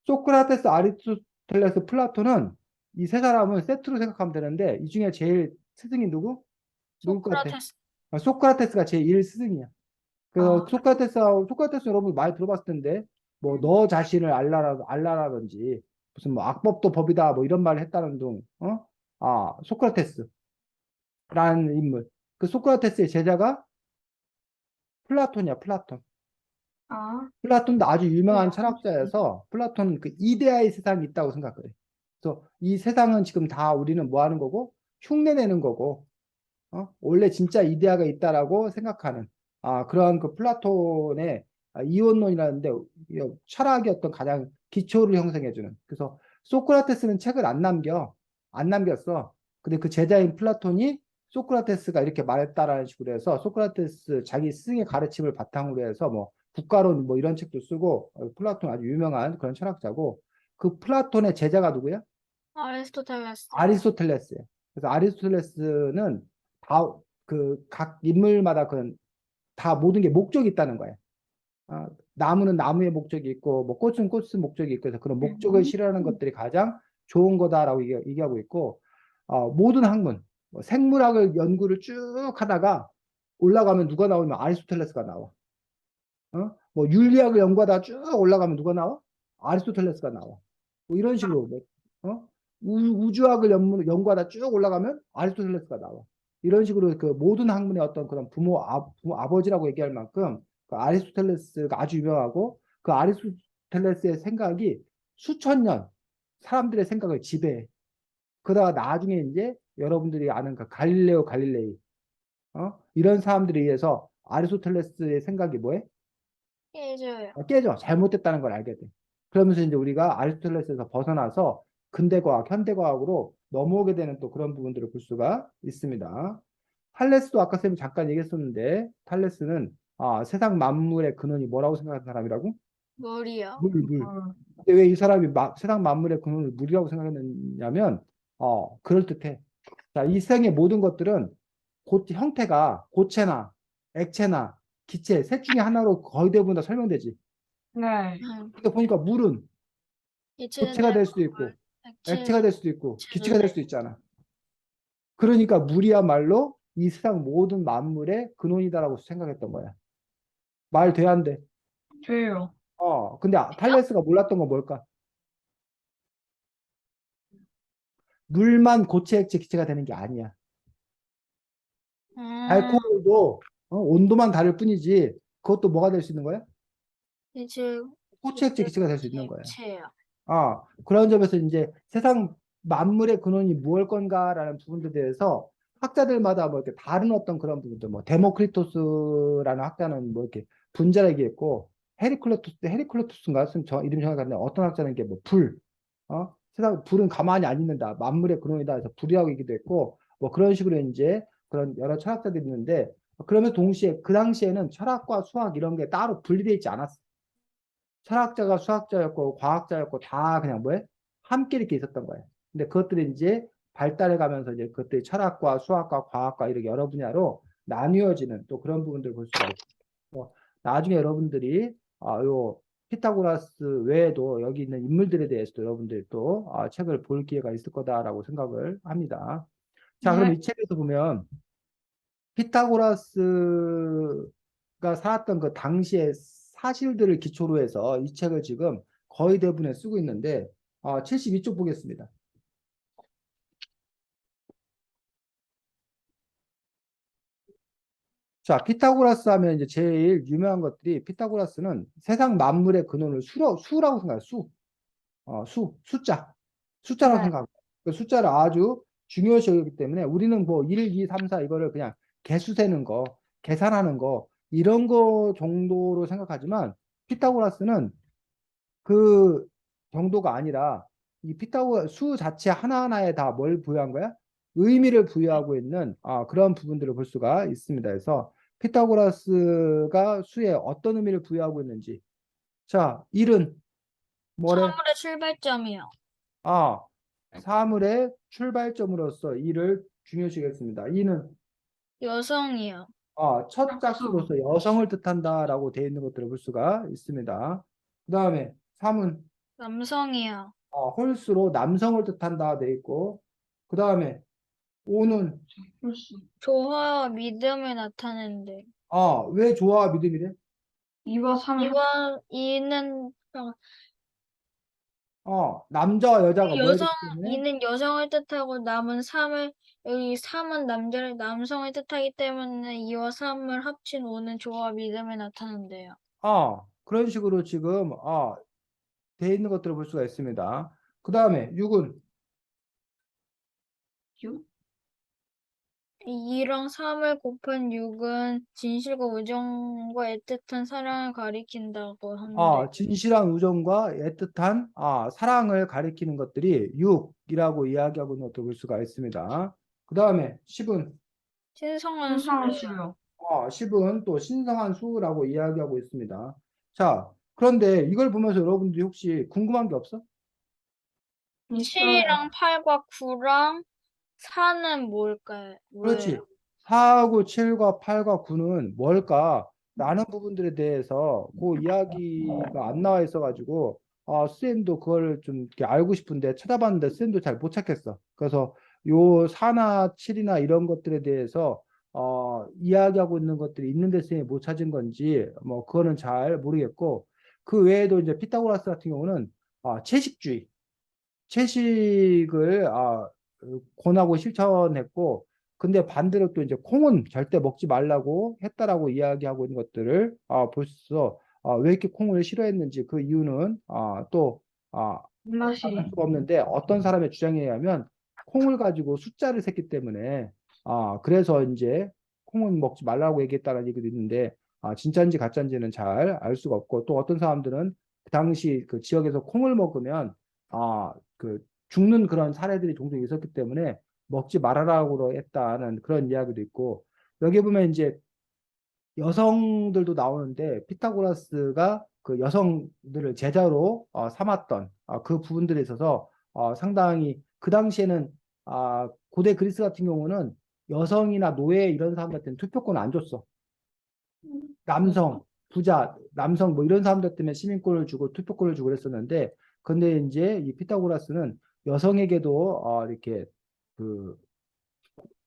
소크라테스, 아리스토텔레스, 플라톤은 이 세 사람은 세트로 생각하면 되는데 이 중에 제일 스승이 누구? 누굴 것 같아? 소크라테스. 소크라테스가 제1 스승이야. 그래서 소크라테스 여러분 많이 들어봤을 텐데 뭐 너 자신을 알라라든지 무슨 뭐 악법도 법이다 뭐 이런 말을 했다는 등 소크라테스라는 인물. 그 소크라테스의 제자가 플라톤이야, 플라톤. 아, 플라톤도 아주 유명한 네. 철학자여서 플라톤은 그 이데아의 세상이 있다고 생각해. 그래서 이 세상은 지금 다 우리는 뭐 하는 거고 흉내내는 거고 원래 진짜 이데아가 있다라고 생각하는 그러한 그 플라톤의 이원론이라는데 철학의 어떤 가장 기초를 형성해주는. 그래서 소크라테스는 책을 안 남겼어. 근데 그 제자인 플라톤이 소크라테스가 이렇게 말했다라는 식으로 해서 소크라테스 자기 스승의 가르침을 바탕으로 해서 뭐 국가론 뭐 이런 책도 쓰고 플라톤 아주 유명한 그런 철학자고 그 플라톤의 제자가 누구야? 아리스토텔레스. 아리스토텔레스예요. 그래서 아리스토텔레스는 다 그 각 인물마다 다 모든 게 목적이 있다는 거예요. 나무는 나무의 목적이 있고 뭐 꽃은 꽃의 목적이 있고 해서 그런 목적을 실현하는 것들이 가장 좋은 거다라고 얘기하고 있고 모든 학문 뭐 생물학을 연구를 쭉 하다가 올라가면 누가 나오면 아리스토텔레스가 나와. 뭐 윤리학을 연구하다가 쭉 올라가면 누가 나와? 아리스토텔레스가 나와. 뭐 이런 식으로 뭐, 우주학을 연구하다 쭉 올라가면 아리스토텔레스가 나와. 이런 식으로 그 모든 학문의 어떤 그런 부모 아버지라고 얘기할 만큼 그 아리스토텔레스가 아주 유명하고 그 아리스토텔레스의 생각이 수천 년 사람들의 생각을 지배해. 그러다가 나중에 이제 여러분들이 아는 그 갈릴레오 갈릴레이 이런 사람들에 의해서 아리스토텔레스의 생각이 뭐해? 깨져요. 깨져. 잘못됐다는 걸 알게 돼. 그러면서 이제 우리가 아리스토텔레스에서 벗어나서 근대과학, 현대과학으로 넘어오게 되는 또 그런 부분들을 볼 수가 있습니다. 탈레스도 아까 쌤이 잠깐 얘기했었는데 탈레스는 세상 만물의 근원이 뭐라고 생각하는 사람이라고? 머리요. 물. 근데 왜 이 사람이 세상 만물의 근원을 물이라고 생각했냐면 그럴듯해. 자, 이 세상의 모든 것들은 형태가 고체나 액체나 기체 셋 중에 하나로 거의 대부분 다 설명되지. 네. 근데 보니까 물은 고체가 될 수도 있고 액체가 될 수도 있고 기체가 될 수도 있잖아. 그러니까 물이야말로 이 세상 모든 만물의 근원이다라고 생각했던 거야. 말 돼, 안 돼? 돼요. 근데 탈레스가 몰랐던 건 뭘까? 물만 고체, 액체, 기체가 되는 게 아니야. 알코올도 온도만 다를 뿐이지 그것도 뭐가 될 수 있는 거야? 이제 고체, 액체, 기체가 될 수 있는 거야. 액체요. 그런 점에서 이제 세상 만물의 근원이 무엇일 건가라는 부분들에 대해서 학자들마다 뭐 이렇게 다른 어떤 그런 부분들, 뭐 데모크리토스라는 학자는 뭐 이렇게 분자를 얘기했고, 헤리클레토스인가? 이름이 정확히 안 나요. 어떤 학자는 이게 뭐 세상 불은 가만히 안 있는다. 만물의 근원이다. 해서 불이라고 얘기도 했고, 뭐 그런 식으로 이제 그런 여러 철학자들이 있는데, 그러면 동시에 그 당시에는 철학과 수학 이런 게 따로 분리되어 있지 않았어. 철학자가 수학자였고 과학자였고 다 그냥 뭐에 함께 이렇게 있었던 거예요. 근데 그것들이 이제 발달해 가면서 이제 그것들이 철학과 수학과 과학과 이렇게 여러 분야로 나뉘어지는 또 그런 부분들을 볼 수가 있고 나중에 여러분들이 요 피타고라스 외에도 여기 있는 인물들에 대해서도 여러분들이 또 책을 볼 기회가 있을 거다라고 생각을 합니다. 자, 그럼 네. 이 책에서 보면 피타고라스가 살았던 그 당시의 사실들을 기초로 해서 이 책을 지금 거의 대부분에 쓰고 있는데 72쪽 보겠습니다. 자, 피타고라스 하면 이제 제일 유명한 것들이 피타고라스는 세상 만물의 근원을 수라고 생각해요. 숫자라고 네. 생각합니다. 그 숫자를 아주 중요시 여기기 때문에 우리는 뭐 1, 2, 3, 4 이거를 그냥 개수 세는 거, 계산하는 거 이런 거 정도로 생각하지만 피타고라스는 그 정도가 아니라 이 피타고라스 수 자체 하나하나에 다 뭘 부여한 거야? 의미를 부여하고 있는 그런 부분들을 볼 수가 있습니다. 그래서 피타고라스가 수에 어떤 의미를 부여하고 있는지 자, 1은 뭐래? 사물의 출발점이요. 아, 사물의 출발점으로서 이를 중요시하겠습니다. 이는 여성이요. 첫 짝수. 짝수로서 여성을 뜻한다라고 되어 있는 것들을 볼 수가 있습니다. 그 다음에 3은 남성이요. 홀수로 남성을 뜻한다 되어 있고, 그 다음에 5는 홀수. 조화와 믿음을 나타내는데. 왜 조화와 믿음이래? 2와 3을 이번 이는 남자와 여자가 뭐에 여성 됐기 때문에 이는 여성을 뜻하고 남은 3을 여기 3은 남성을 뜻하기 때문에 2와 3을 합친 5는 조화와 믿음을 나타낸대요. 그런 식으로 지금 되어 있는 것들을 볼 수가 있습니다. 그 다음에 6은 6? 2랑 3을 곱한 6은 진실과 우정과 애틋한 사랑을 가리킨다고 하는데 진실한 우정과 애틋한 사랑을 가리키는 것들이 6이라고 이야기하고 있는 것을 볼 수가 있습니다. 그 다음에 10은 신성한 신성한 수요. 수요. 10은 또 신성한 수라고 이야기하고 있습니다. 자, 그런데 이걸 보면서 여러분들이 혹시 궁금한 게 없어? 있어요. 7이랑 8과 9랑 4는 뭘까요? 그렇지. 뭐예요? 4하고 7과 8과 9는 뭘까? 라는 부분들에 대해서 그 이야기가 안 나와 있어가지고, 쌤도 그걸 좀 이렇게 알고 싶은데 찾아봤는데 쌤도 잘 못 찾겠어. 그래서 요 4나 7이나 이런 것들에 대해서, 이야기하고 있는 것들이 있는데 쌤이 못 찾은 건지, 뭐, 그거는 잘 모르겠고, 그 외에도 이제 피타고라스 같은 경우는, 채식주의. 채식을 권하고 실천했고 근데 반대로 또 이제 콩은 절대 먹지 말라고 했다라고 이야기하고 있는 것들을 볼 수 있어 왜 이렇게 콩을 싫어했는지 그 이유는 또 알 입맛이. 수가 없는데 어떤 사람의 주장에 의하면 콩을 가지고 숫자를 셌기 때문에 그래서 이제 콩은 먹지 말라고 얘기했다는 얘기도 있는데 진짜인지 가짜인지는 잘 알 수가 없고 또 어떤 사람들은 그 당시 그 지역에서 콩을 먹으면 그 죽는 그런 사례들이 종종 있었기 때문에 먹지 말아라고 했다는 그런 이야기도 있고 여기 보면 이제 여성들도 나오는데 피타고라스가 그 여성들을 제자로 삼았던 그 부분들에 있어서 상당히 그 당시에는 고대 그리스 같은 경우는 여성이나 노예 이런 사람들한테는 투표권을 안 줬어. 남성, 부자, 남성 뭐 이런 사람들 때문에 시민권을 주고 투표권을 주고 그랬었는데 근데 이제 이 피타고라스는 여성에게도 이렇게 그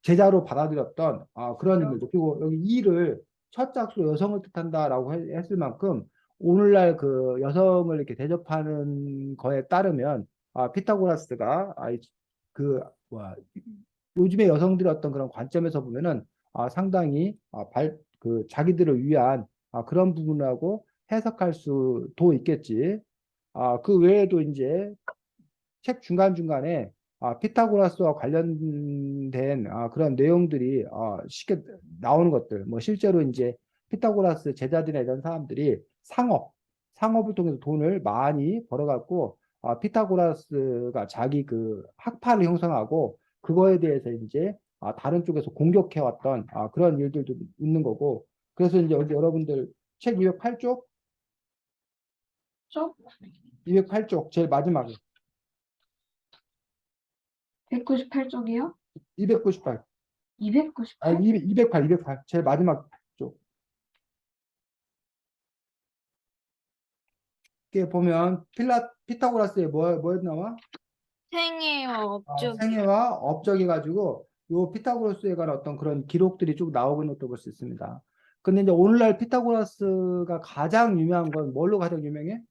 제자로 받아들였던 그런 인물들. 그리고 여기 이를 첫 짝수로 여성을 뜻한다라고 했을 만큼 오늘날 그 여성을 이렇게 대접하는 거에 따르면 피타고라스가 그 뭐야, 요즘의 여성들의 어떤 그런 관점에서 보면은 상당히 그 자기들을 위한 그런 부분하고 해석할 수도 있겠지. 그 외에도 이제 책 중간중간에 피타고라스와 관련된 그런 내용들이 쉽게 나오는 것들, 뭐 실제로 이제 피타고라스 제자들이나 이런 사람들이 상업을 통해서 돈을 많이 벌어갖고 피타고라스가 자기 그 학파를 형성하고 그거에 대해서 이제 다른 쪽에서 공격해왔던 그런 일들도 있는 거고, 그래서 이제 여기 여러분들 책 208쪽, 쪽? 208쪽 제일 마지막에 198쪽이요? 298. 298? 208 제일 마지막 쪽. 이게 보면 피타고라스에 뭐 나와? 생애와 업적이. 생애와 업적이 가지고 요 피타고라스에 관한 어떤 그런 기록들이 쭉 나오고 있는 것도 볼 수 있습니다. 근데 이제 오늘날 피타고라스가 가장 유명한 건 뭘로 가장 유명해?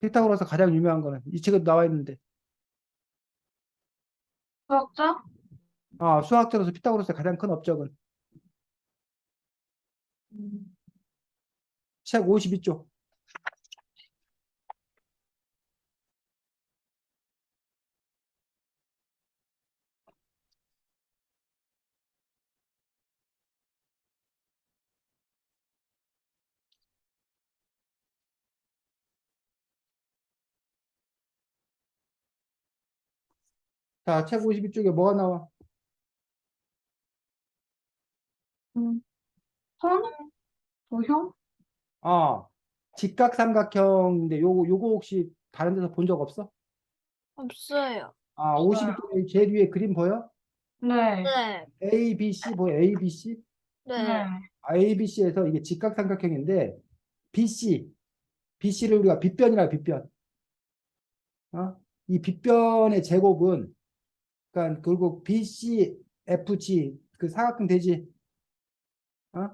피타고라스 가장 유명한 거는 이 책에 나와 있는데 수학자? 수학자로서 피타고라스의 가장 큰 업적은 음, 책 52쪽. 자, 책 52쪽에 뭐가 나와? 음, 선? 도형? 아, 직각삼각형인데 요거 혹시 다른 데서 본 적 없어? 없어요. 52쪽에 제일 위에 그림 보여? 네. 네, A, B, C 보여? A, B, C? 네, 네. A, B, C에서 이게 직각삼각형인데 BC를 우리가 빗변이라 빗변. 이 빗변의 제곱은 그러니까 결국 BC, FG 그 사각형 되지. 어?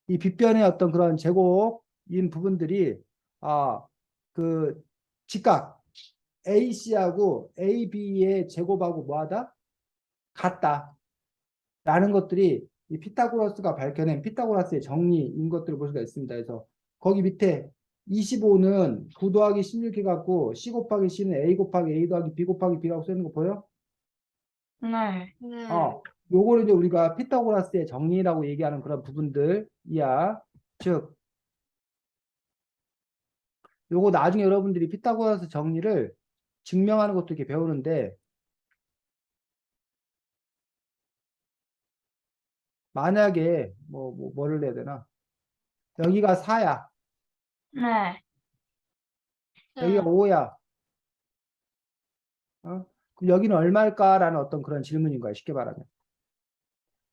이 빗변의 어떤 그런 제곱인 부분들이 그 직각 AC하고 AB의 제곱하고 뭐하다? 같다. 라는 것들이 이 피타고라스가 밝혀낸 피타고라스의 정리인 것들을 볼 수가 있습니다. 그래서 거기 밑에 25는 9 더하기 16 해갖고 C 곱하기 C는 A 곱하기 A 더하기 B 곱하기 B라고 써있는 거 보여? 네. 네. 요거를 이제 우리가 피타고라스의 정리라고 얘기하는 그런 부분들이야. 즉, 요거 나중에 여러분들이 피타고라스 정리를 증명하는 것도 이렇게 배우는데 만약에 뭐를 내야 되나? 여기가 4야. 네. 여기가 네. 5야. 그럼 여기는 얼마일까라는 어떤 그런 질문인 거야. 쉽게 말하면.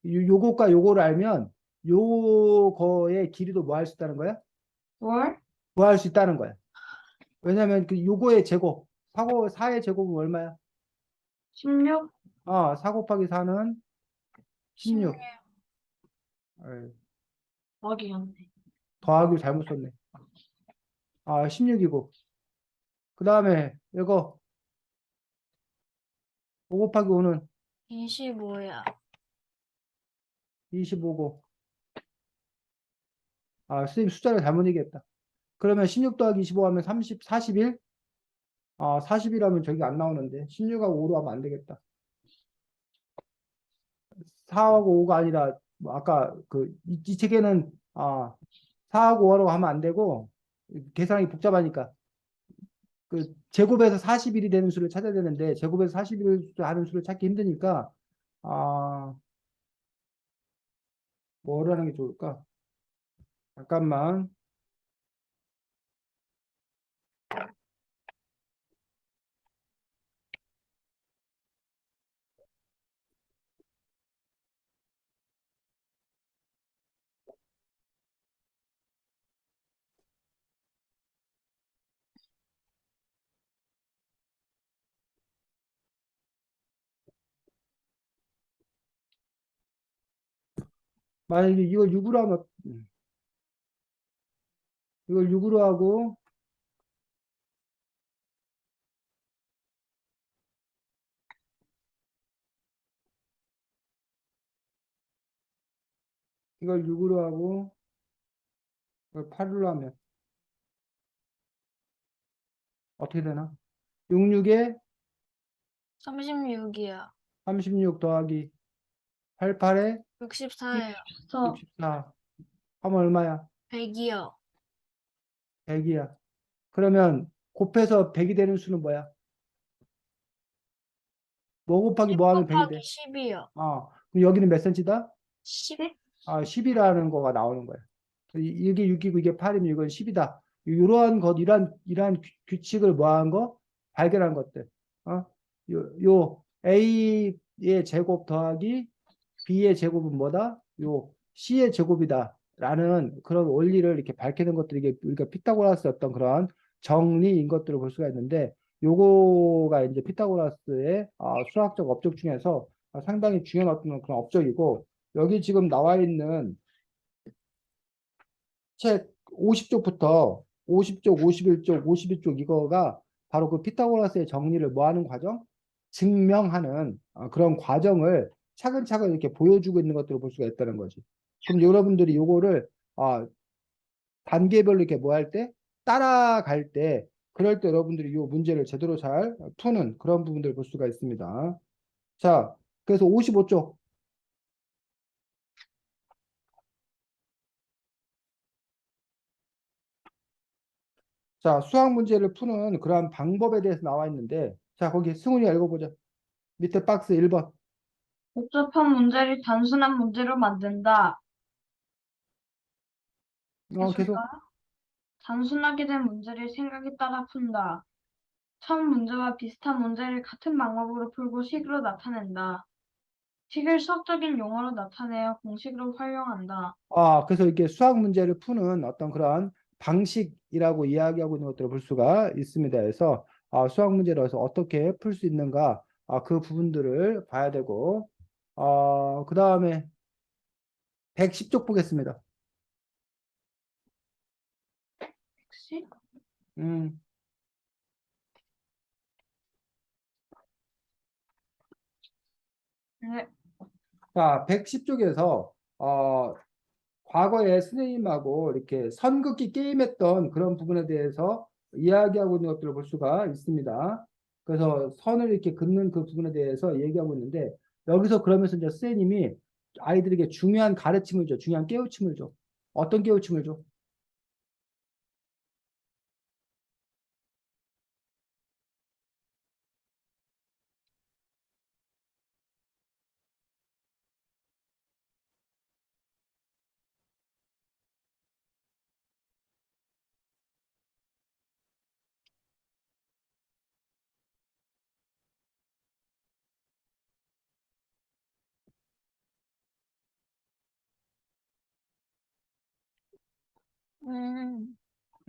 요것과 요거를 알면 요거의 길이도 뭐 할 수 있다는 거야? 월? 뭐 할 수 있다는 거야. 왜냐면 그 요거의 제곱, 4의 제곱은 얼마야? 16? 4 곱하기 4는 16. 16. 에이, 어기였네. 더하기 잘못 썼네. 16이고. 그 다음에 이거 5 곱하기 5는 25야. 25고. 선생님 숫자를 잘못 얘기했다. 그러면 16 더하기 25 하면 30, 41? 40이라면 저기 안 나오는데 16하고 5로 하면 안 되겠다. 4하고 5가 아니라 뭐 아까 이 책에는 4하고 5하고 하면 안 되고 계산이 복잡하니까 그 제곱에서 41이 되는 수를 찾아야 되는데 제곱에서 41을 하는 수를 찾기 힘드니까 아 뭐를 하는 게 좋을까? 잠깐만. 만약에 이걸 6으로 하면, 이걸 6으로 하고, 이걸 6으로 하고, 이걸 8으로 하면 어떻게 되나? 6, 6에 36이요. 36 더하기 8, 8에 64예요. 그래서 64. 하면 얼마야? 100이요. 100이야. 그러면 곱해서 100이 되는 수는 뭐야? 뭐 곱하기 10 뭐 하면 100이 곱하기 돼? 10이요. 그럼 여기는 몇 센치다? 10? 10이라는 거가 나오는 거야. 이게 6이고 이게 8이면 이건 10이다. 이러한 규칙을 뭐 한 거? 발견한 것들. 어? 요 A의 제곱 더하기 B의 제곱은 뭐다? 요 C의 제곱이다. 라는 그런 원리를 이렇게 밝히는 것들이 이게 우리가 피타고라스 어떤 그런 정리인 것들을 볼 수가 있는데 요거가 이제 피타고라스의 수학적 업적 중에서 상당히 중요한 어떤 그런 업적이고 여기 지금 나와 있는 책 50쪽부터 50쪽, 51쪽, 52쪽 이거가 바로 그 피타고라스의 정리를 뭐 하는 과정? 증명하는 그런 과정을 차근차근 이렇게 보여주고 있는 것들을 볼 수가 있다는 거지. 그럼 여러분들이 요거를 단계별로 이렇게 뭐 할 때 따라갈 때 그럴 때 여러분들이 요 문제를 제대로 잘 푸는 그런 부분들을 볼 수가 있습니다. 자, 그래서 55쪽. 자, 수학 문제를 푸는 그러한 방법에 대해서 나와 있는데, 자, 거기 승훈이가 읽어보자. 밑에 박스 1번. 복잡한 문제를 단순한 문제로 만든다. 계속. 해설가 단순하게 된 문제를 생각에 따라 푼다. 처음 문제와 비슷한 문제를 같은 방법으로 풀고 식으로 나타낸다. 식을 수학적인 용어로 나타내어 공식으로 활용한다. 그래서 이게 수학 문제를 푸는 어떤 그런 방식이라고 이야기하고 있는 것들을 볼 수가 있습니다. 그래서 수학 문제로서 어떻게 풀 수 있는가, 그 부분들을 봐야 되고, 그 다음에 110쪽 보겠습니다. 혹시? 음, 네. 자, 110쪽에서, 과거에 선생님하고 이렇게 선긋기 게임했던 그런 부분에 대해서 이야기하고 있는 것들을 볼 수가 있습니다. 그래서 선을 이렇게 긋는 그 부분에 대해서 얘기하고 있는데 여기서 그러면서 이제 선생님이 아이들에게 중요한 가르침을 줘, 중요한 깨우침을 줘. 어떤 깨우침을 줘?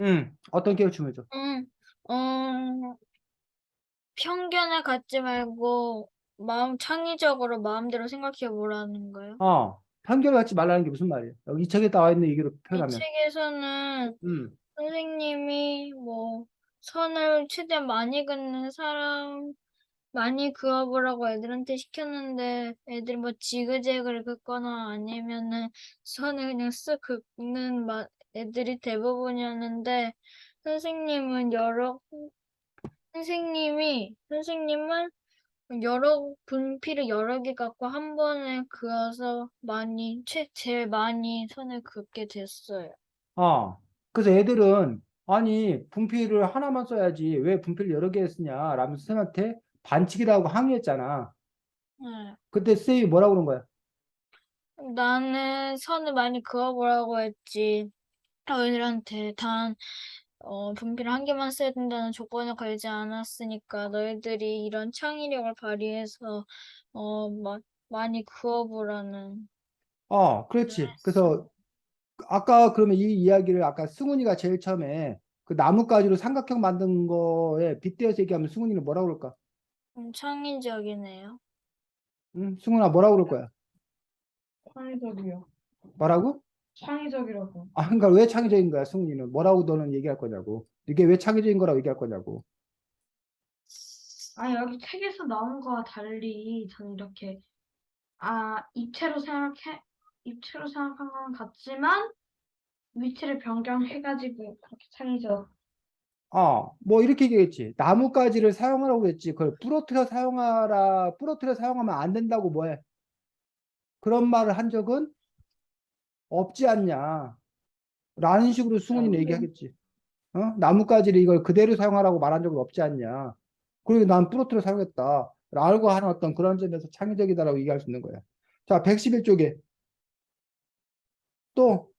음, 어떤 깨우침을 줘? 음, 편견을 갖지 말고 창의적으로 마음대로 생각해 보라는 거예요. 편견을 갖지 말라는 게 무슨 말이에요? 여기 이 책에 나와 있는 얘기로 이 표현하면. 책에서는 음, 선생님이 뭐 선을 최대한 많이 긋는 사람 많이 그어보라고 애들한테 시켰는데 애들이 뭐 지그재그를 긋거나 아니면은 선을 그냥 쓱 긋는 애들이 대부분이었는데 선생님은 선생님은 여러 분필을 여러 개 갖고 한 번에 그어서 제일 많이 선을 긋게 됐어요. 어. 그래서 애들은 아니 분필을 하나만 써야지 왜 분필을 여러 개 쓰냐 라면서 선생한테 반칙이라고 항의했잖아. 네. 그때 쌤이 뭐라고 그런 거야? 나는 선을 많이 그어보라고 했지. 너희들한테 분필 한 개만 써야 된다는 조건을 걸지 않았으니까 너희들이 이런 창의력을 발휘해서 많이 그어보라는 그렇지. 했어. 그래서 아까 그러면 이 이야기를 아까 승훈이가 제일 처음에 그 나뭇가지로 삼각형 만든 거에 빗대어서 얘기하면 승훈이는 뭐라고 그럴까? 창의적이네요. 응? 승훈아 뭐라고 그럴 거야? 창의적이요. 뭐라고? 창의적이라고. 아, 그러니까 왜 창의적인 거야, 승훈이는? 뭐라고 너는 얘기할 거냐고. 이게 왜 창의적인 거라고 얘기할 거냐고. 아, 여기 책에서 나온 거와 달리 저는 이렇게 입체로 생각한 건 같지만 위치를 변경해가지고 그렇게 창의적. 뭐 이렇게 얘기했지. 나뭇가지를 사용하라고 그랬지. 그걸 부러뜨려 사용하라, 부러뜨려 사용하면 안 된다고 뭐해. 그런 말을 한 적은 없지 않냐. 라는 식으로 승훈이는 얘기하겠지. 나뭇가지를 이걸 그대로 사용하라고 말한 적은 없지 않냐. 그리고 난 부러뜨려 사용했다. 라고 하는 어떤 그런 점에서 창의적이다라고 얘기할 수 있는 거야. 자, 111쪽에 또,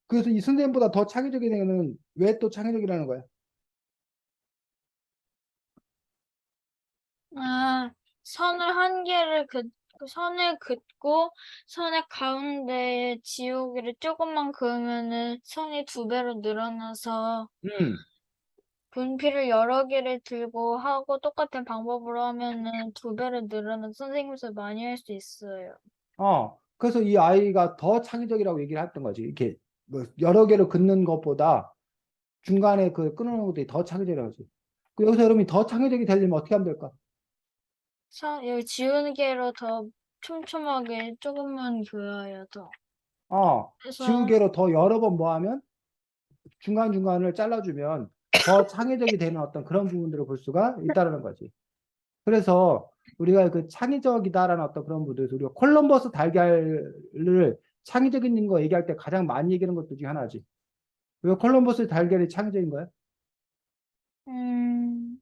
그래서 이 선생님보다 더 창의적인 애는 왜 또 창의적이라는 거야? 아, 선을 한 개를 그 선을 긋고 선의 가운데에 지우개를 조금만 그으면은 선이 2배로 늘어나서 음, 분필을 여러 개를 들고 하고 똑같은 방법으로 하면은 2배로 늘어나서 선생님 수업 많이 할 수 있어요. 그래서 이 아이가 더 창의적이라고 얘기를 했던 거지. 이렇게 뭐 여러 개로 긋는 것보다 중간에 그 끊어놓는 것들이 더 창의적이라고 하지. 여기서 여러분이 더 창의적이 되려면 어떻게 하면 될까? 여기 지우개로 더 촘촘하게 조금만 그어요, 더. 그래서 지우개로 더 여러 번 뭐 하면 중간중간을 잘라주면 더 창의적이 되는 어떤 그런 부분들을 볼 수가 있다는 거지. 그래서 우리가 그 창의적이다라는 어떤 그런 부분에서 우리가 콜럼버스 달걀을 창의적인 거 얘기할 때 가장 많이 얘기하는 것들 중에 하나지. 왜 콜럼버스 달걀이 창의적인 거야? 음,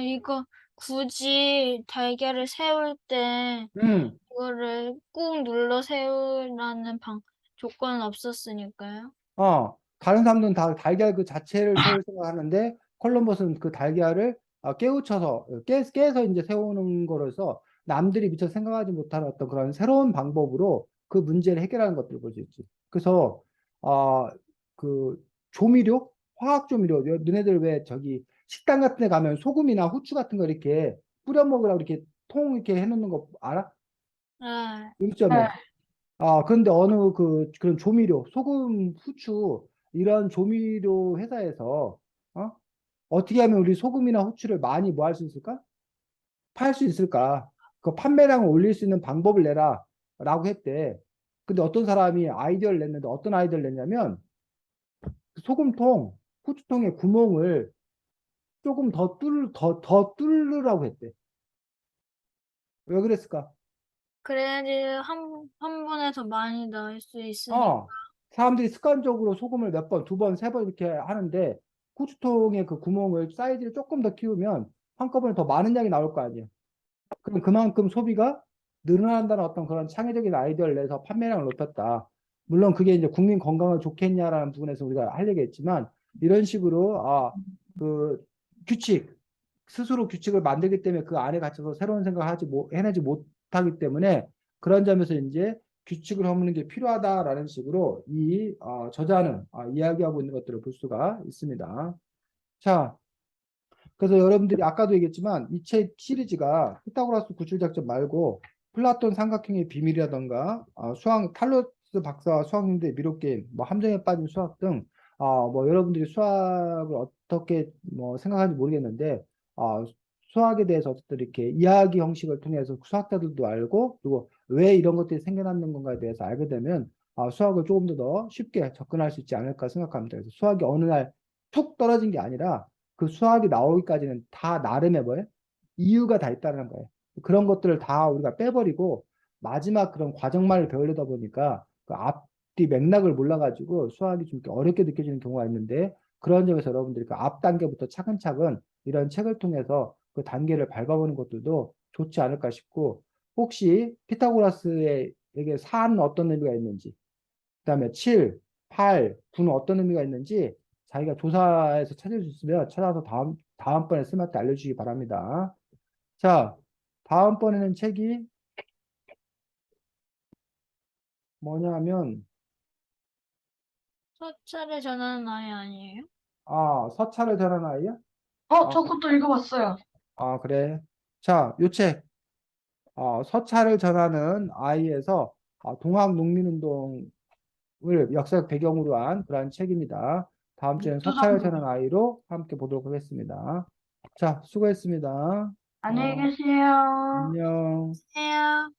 이거 굳이 달걀을 세울 때 음, 이거를 꾹 눌러 세우라는 조건은 없었으니까요. 다른 사람들은 다 달걀 그 자체를 세울 생각하는데 콜럼버스는 그 달걀을 깨우쳐서 깨서 이제 세우는 거라서 남들이 미처 생각하지 못한 어떤 그런 새로운 방법으로 그 문제를 해결하는 것들을 볼 수 있지. 그래서 그 조미료, 화학 조미료, 너네들 왜 저기 식당 같은 데 가면 소금이나 후추 같은 거 이렇게 뿌려 먹으라고 이렇게 통 이렇게 해놓는 거 알아? 네. 음식점에. 네. 그런데 어느 그런 조미료, 소금, 후추, 이런 조미료 회사에서, 어? 어떻게 하면 우리 소금이나 후추를 많이 뭐 할 수 있을까? 팔 수 있을까? 그 판매량을 올릴 수 있는 방법을 내라. 라고 했대. 근데 어떤 사람이 아이디어를 냈는데 어떤 아이디어를 냈냐면, 그 소금통, 후추통의 구멍을 조금 더 뚫으라고 했대. 왜 그랬을까? 그래야지 한 번에 더 많이 넣을 수 있으니까. 어, 사람들이 습관적으로 소금을 몇 번, 2번, 3번 이렇게 하는데 후추통의 그 구멍을 사이즈를 조금 더 키우면 한꺼번에 더 많은 양이 나올 거 아니에요. 그럼 그만큼 소비가 늘어난다는 어떤 그런 창의적인 아이디어를 내서 판매량을 높였다. 물론 그게 이제 국민 건강을 좋겠냐라는 부분에서 우리가 할 얘기했지만 이런 식으로 그 규칙 스스로 규칙을 만들기 때문에 그 안에 갇혀서 새로운 생각을 해내지 못하기 때문에 그런 점에서 이제 규칙을 허무는 게 필요하다라는 식으로 이 저자는 이야기하고 있는 것들을 볼 수가 있습니다. 자, 그래서 여러분들이 아까도 얘기했지만 이 책 시리즈가 피타고라스 구출작전 말고 플라톤 삼각형의 비밀이라던가 탈로스 박사와 수학님들의 미로게임, 뭐 함정에 빠진 수학 등 뭐 여러분들이 수학을 어떻게 뭐 생각하는지 모르겠는데 수학에 대해서 어쨌든 이렇게 이야기 형식을 통해서 수학자들도 알고 그리고 왜 이런 것들이 생겨나는 건가에 대해서 알게 되면 수학을 조금 더 쉽게 접근할 수 있지 않을까 생각합니다. 그래서 수학이 어느 날 툭 떨어진 게 아니라 그 수학이 나오기까지는 다 나름의 뭐예요? 이유가 다 있다는 거예요. 그런 것들을 다 우리가 빼버리고 마지막 그런 과정만을 배우려다 보니까 그 앞뒤 맥락을 몰라가지고 수학이 좀 이렇게 어렵게 느껴지는 경우가 있는데 그런 점에서 여러분들이 그 앞 단계부터 차근차근 이런 책을 통해서 그 단계를 밟아보는 것들도 좋지 않을까 싶고 혹시 피타고라스에게 4는 어떤 의미가 있는지 그다음에 7, 8, 9는 어떤 의미가 있는지 자기가 조사해서 찾을 수 있으면 찾아서 다음번에 스마트 알려주시기 바랍니다. 자, 다음번에는 책이 뭐냐면, 서찰을 전하는 아이 아니에요? 서찰을 전한 아이야? 아, 저 그것도 읽어봤어요. 그래. 자, 요 책. 서차를 전하는 아이에서 동학농민운동을 역사적 배경으로 한 그러한 책입니다. 다음 주에는 서차를 전하는 아이로 함께 보도록 하겠습니다. 자, 수고했습니다. 안녕히 계세요. 안녕. 해요.